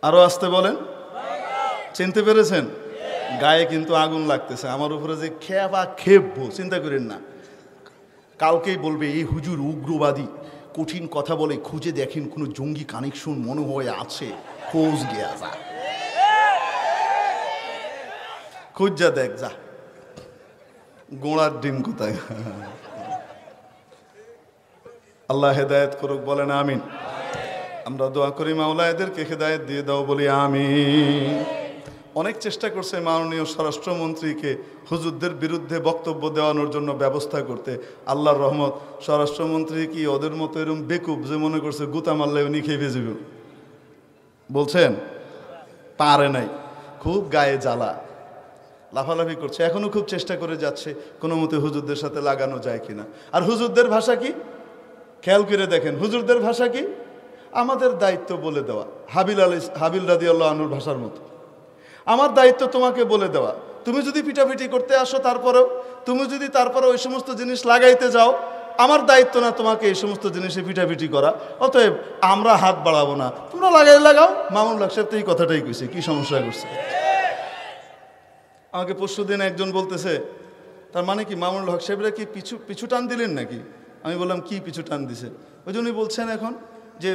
আরো আসতে বলেন, চিনতে পেরেছেন? গায়ে কিন্তু আগুন লাগতেছে। আমার উপরে যে খেপা খেপবো চিন্তা করেন না। কালকেই বলবে এই হুজুর উগ্রবাদী, কঠিন কথা বলে, খুঁজে দেখেন কোনো জঙ্গি কানেকশন মনে হয় আছে, খোঁজ গিয়া যা, খুঁজ যা দেখ যা, গোড়ার ডিম কোথায়। আল্লাহ হেদায়েত করুক, বলেন আমিন। আমরা দোয়া করি মাওলা এদেরকে হেদায়েত দিয়ে দাও, বলি আমিন। অনেক চেষ্টা করছে মাননীয় স্বরাষ্ট্রমন্ত্রীকে হুজুরদের বিরুদ্ধে বক্তব্য দেওয়ানোর জন্য ব্যবস্থা করতে। আল্লাহর রহমত, স্বরাষ্ট্রমন্ত্রী কি ওদের মতো এরকম বেকুব যে মনে করছে গুতা মারলে উনি খেয়ে ভেজে বলছেন? পারে নাই, খুব গায়ে জ্বালা, লাফালাফি করছে। এখনো খুব চেষ্টা করে যাচ্ছে কোনো মতে হুজুরদের সাথে লাগানো যায় কিনা। আর হুজুরদের ভাষা কি খেয়াল করে দেখেন, হুজুরদের ভাষা কি? আমাদের দায়িত্ব বলে দেওয়া, হাবিল রাদিয়াল্লাহু আনহুর ভাষার মতো। আমার দায়িত্ব তোমাকে বলে দেওয়া, তুমি যদি পিটাপিটি করতে আসো তারপরেও, তুমি যদি তারপরে ওই সমস্ত জিনিস লাগাইতে যাও, আমার দায়িত্ব না তোমাকে এই সমস্ত জিনিসে পিটাপিটি করা। অতএব আমরা হাত বাড়াবো না, তোমরা লাগাও। মামুন হক সাহেব তো এই কথাটাই কইছে, কি সমস্যা করছে? আমাকে পরশুদিন একজন বলতেছে, তার মানে কি মামুন হক সাহেবরা কি পিছু টান দিলেন নাকি? আমি বললাম কি পিছু টান দিছে? ওই জন্যই বলছেন এখন যে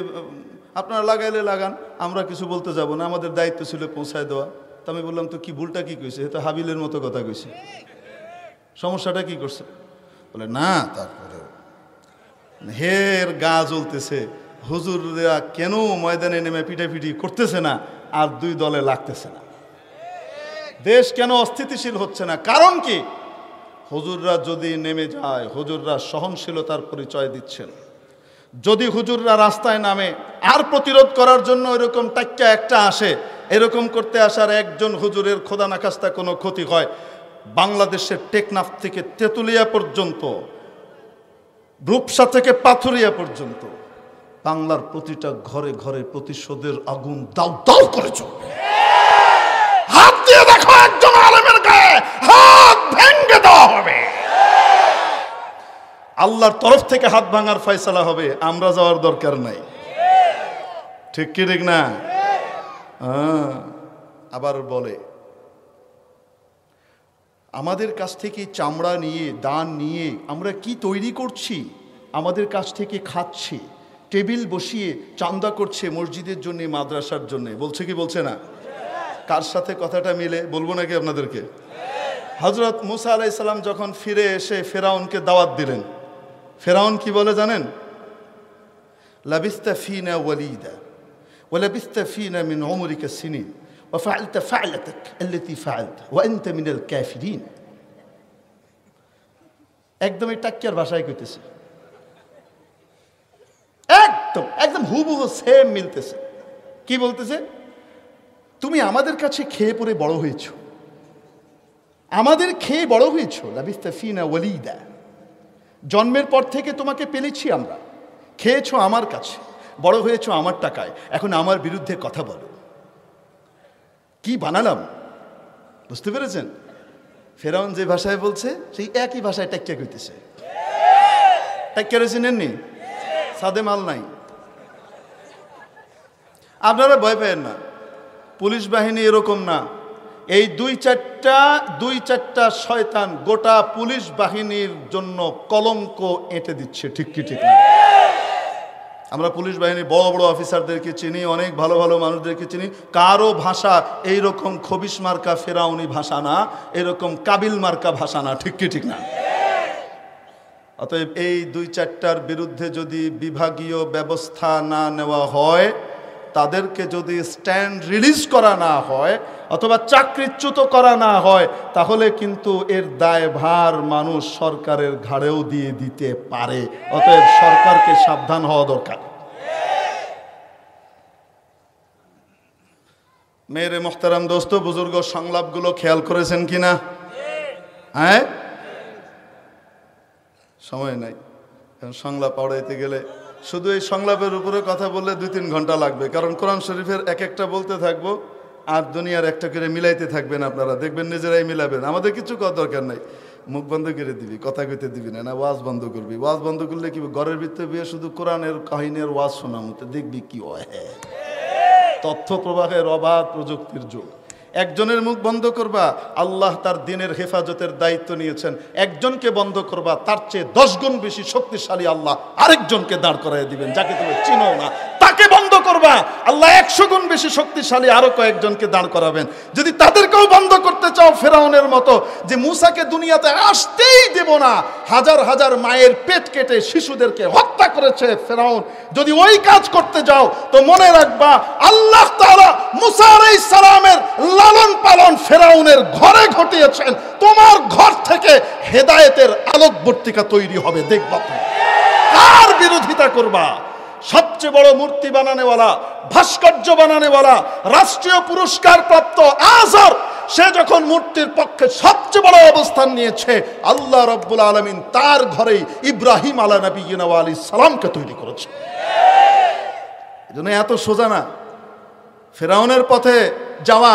আপনারা লাগাইলে লাগান, আমরা কিছু বলতে যাব না, আমাদের দায়িত্ব ছিল পৌঁছায় দেওয়া। তা আমি বললাম তো কি ভুলটা কি কইছে? তো হাবিলের মতো কথা কইছে, সমস্যাটা কি করছে? বলে না, তারপরে হের গা জ্বলতেছে, হুজুররা কেন ময়দানে নেমে পিটাপিটি করতেছে না আর দুই দলে লাগতেছে না, দেশ কেন অস্থিতিশীল হচ্ছে না? কারণ কি? হুজুররা যদি নেমে যায়, হুজুররা সহনশীলতার পরিচয় দিচ্ছেন। যদি হুজুররা রাস্তায় নামে আর প্রতিরোধ করার জন্য এরকম টাক্কা একটা আসে, এরকম করতে আসার একজন হুজুরের খোদা না খাস্তা কোনো ক্ষতি হয়, বাংলাদেশের টেকনাফ থেকে তেঁতুলিয়া পর্যন্ত, রূপসা থেকে পাথুরিয়া পর্যন্ত বাংলার প্রতিটা ঘরে ঘরে প্রতিশোধের আগুন দাউ দাউ করে চলবে। হাত দিয়ে দেখো একজন আলেমের গায়ে হাত ভেঙে দেওয়া হবে, আল্লাহর তরফ থেকে হাত ভাঙার ফয়সালা হবে, আমরা যাওয়ার দরকার নাই। ঠিক কি ঠিক না? আবার বলে আমাদের কাছ থেকে চামড়া নিয়ে, দান নিয়ে আমরা কি তৈরি করছি? আমাদের কাছ থেকে খাচ্ছে, টেবিল বসিয়ে চান্দা করছে মসজিদের জন্য, মাদ্রাসার জন্য। বলছে কি বলছে না? কার সাথে কথাটা মিলে বলবো নাকি আপনাদেরকে? হযরত মুসা আলাইহিস সালাম যখন ফিরে এসে ফেরাউনকে দাওয়াত দিলেন, ফেরাউন কি বলে জানেন? লাবিস্তা ফিনা ওয়ালিদা ওয়া লাবিস্তা ফিনা মিন উমরিকা সিনিন ওয়া ফাআলতা ফা'লাতাক আল্লাতী ফাআলতা ওয়া আনতা মিনাল কাফিরিন। একদমই টাক্কিয়ার ভাষায় কইতেছে, একদম হুবহু সেম মিলতেছে। কি বলতেছে? তুমি আমাদের কাছে খেয়ে পরে বড় হয়েছো, আমাদের খেয়ে বড় হয়েছো। লাবিস্তা ফিনা ওয়ালিদা, জন্মের পর থেকে তোমাকে পেলেছি আমরা, খেয়েছো আমার কাছে, বড় হয়েছো আমার টাকায়, এখন আমার বিরুদ্ধে কথা বলো। কি বানালাম, বুঝতে পেরেছেন? ফেরাউন যে ভাষায় বলছে সেই একই ভাষায় টাক্কা কইতেছে। টাক্কা রে চিনেননি? সাদে মাল নাই। আপনারা ভয় পেয়েন না, পুলিশ বাহিনী এরকম না। এই দুই চারটা শয়তান গোটা পুলিশ বাহিনীর জন্য কলঙ্ক এঁটে দিচ্ছে। ঠিক কি ঠিক না? আমরা পুলিশ বাহিনী বড় বড় অফিসারদেরকে চিনি, অনেক ভালো ভালো মানুষদেরকে চিনি, কারো ভাষা এইরকম খবিশ মার্কা ফেরাউনি ভাষা না, এরকম কাবিল মার্কা ভাষা না। ঠিক কি ঠিক না? অতএব এই ২-৪টার বিরুদ্ধে যদি বিভাগীয় ব্যবস্থা না নেওয়া হয়, তাদেরকে যদি স্ট্যান্ড রিলিজ করা না হয় অথবা চাকরিচ্যুত করা না হয়, তাহলে কিন্তু এর দায়ভার মানুষ সরকারের ঘাড়েও দিয়ে দিতে পারে। অতএব সরকারকে সাবধান হওয়া দরকার। মেরে মোহতারাম দোস্ত বুজুর্গ, সংলাপগুলো খেয়াল করেছেন কিনা? হ্যাঁ, সময় নাই, সংলাপ পড়াইতে গেলে শুধু এই সংলাপের উপরে কথা বললে 2-3 ঘন্টা লাগবে, কারণ কোরআন শরীফের এক একটা বলতে থাকবো আর দুনিয়ার একটা করে মিলাইতে থাকবেন। আপনারা দেখবেন নিজেরাই মিলাবেন, আমাদের কিছু করার দরকার নাই। মুখ বন্ধ করে দিবি, কথা কইতে দিবি না, ওয়াজ বন্ধ করবি। ওয়াজ বন্ধ করলে কি ঘরের ভিতরে বিয়ে শুধু কোরআনের কাহিনীর ওয়াজ শোনা মতো দেখবি কি হয়। তথ্য প্রবাহের অবাধ প্রযুক্তির যুগ। একজনের মুখ বন্ধ করবা, আল্লাহ তার দিনের হেফাজতের দায়িত্ব নিয়েছেন। একজনকে বন্ধ করবা, তার চেয়ে 10 গুণ বেশি শক্তিশালী আল্লাহ আরেকজনকে দাঁড় করাই দিবেন, যাকে তুমি চিনো না। তাকে বন্ধ করবা, আল্লাহ 100 গুণ বেশি শক্তিশালী আরো কয়েকজনকে দাঁড় করাবেন। যদি তাদেরকেও বন্ধ করতে চাও ফেরাউনের মতো, যে মুসাকে দুনিয়াতে আসতেই দেব না, হাজার হাজার মায়ের পেট কেটে শিশুদেরকে হত্যা করেছে ফেরাউন, যদি ওই কাজ করতে যাও তো মনে রাখবা আল্লাহ তাআলা মুসা আলাইহিস সালামের লালন পালন ফেরাউনের ঘরে ঘটিয়েছেন। তোমার ঘর থেকে হেদায়েতের আলোকবর্তিকা তৈরি হবে, দেখবা। কার বিরোধিতা করবা? সবচেয়ে বড় মূর্তি বানানেওয়ালা, ভাস্কর্য বানানেওয়ালা, রাষ্ট্রীয় পুরস্কার প্রাপ্ত আজহর, সে যখন মূর্তির পক্ষে সবচেয়ে বড় অবস্থান নিয়েছে, আল্লাহ রাব্বুল আলামিন তার ঘরেই ইব্রাহিম আলা নবিয়িনা ওয়া আলাইহিস সালামকে তৈরি করেছে। এজন্য এত সোজা না ফেরাউনের পথে যাওয়া,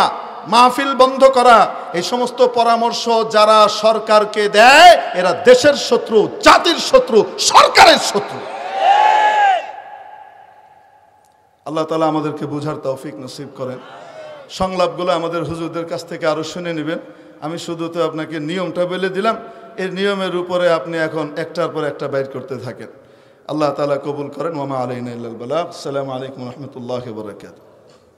মাহফিল বন্ধ করা। এই সমস্ত পরামর্শ যারা সরকারকে দেয়, এরা দেশের শত্রু, জাতির শত্রু, সরকারের শত্রু। আল্লাহ তাআলা আমাদেরকে বুঝার তৌফিক নসিব করেন। সংলাপগুলো আমাদের হুজুরদের কাছ থেকে আরো শুনে নেবেন। আমি শুধু তো আপনাকে নিয়মটা বলে দিলাম, এই নিয়মের উপরে আপনি এখন একটার পর একটা বাইর করতে থাকেন। আল্লাহ তাআলা কবুল করেন। ওয়া মা আলাইনা ইল্লাল বালাগ। আসসালামু আলাইকুম ওয়া রাহমাতুল্লাহি ওয়া বারাকাতুহু।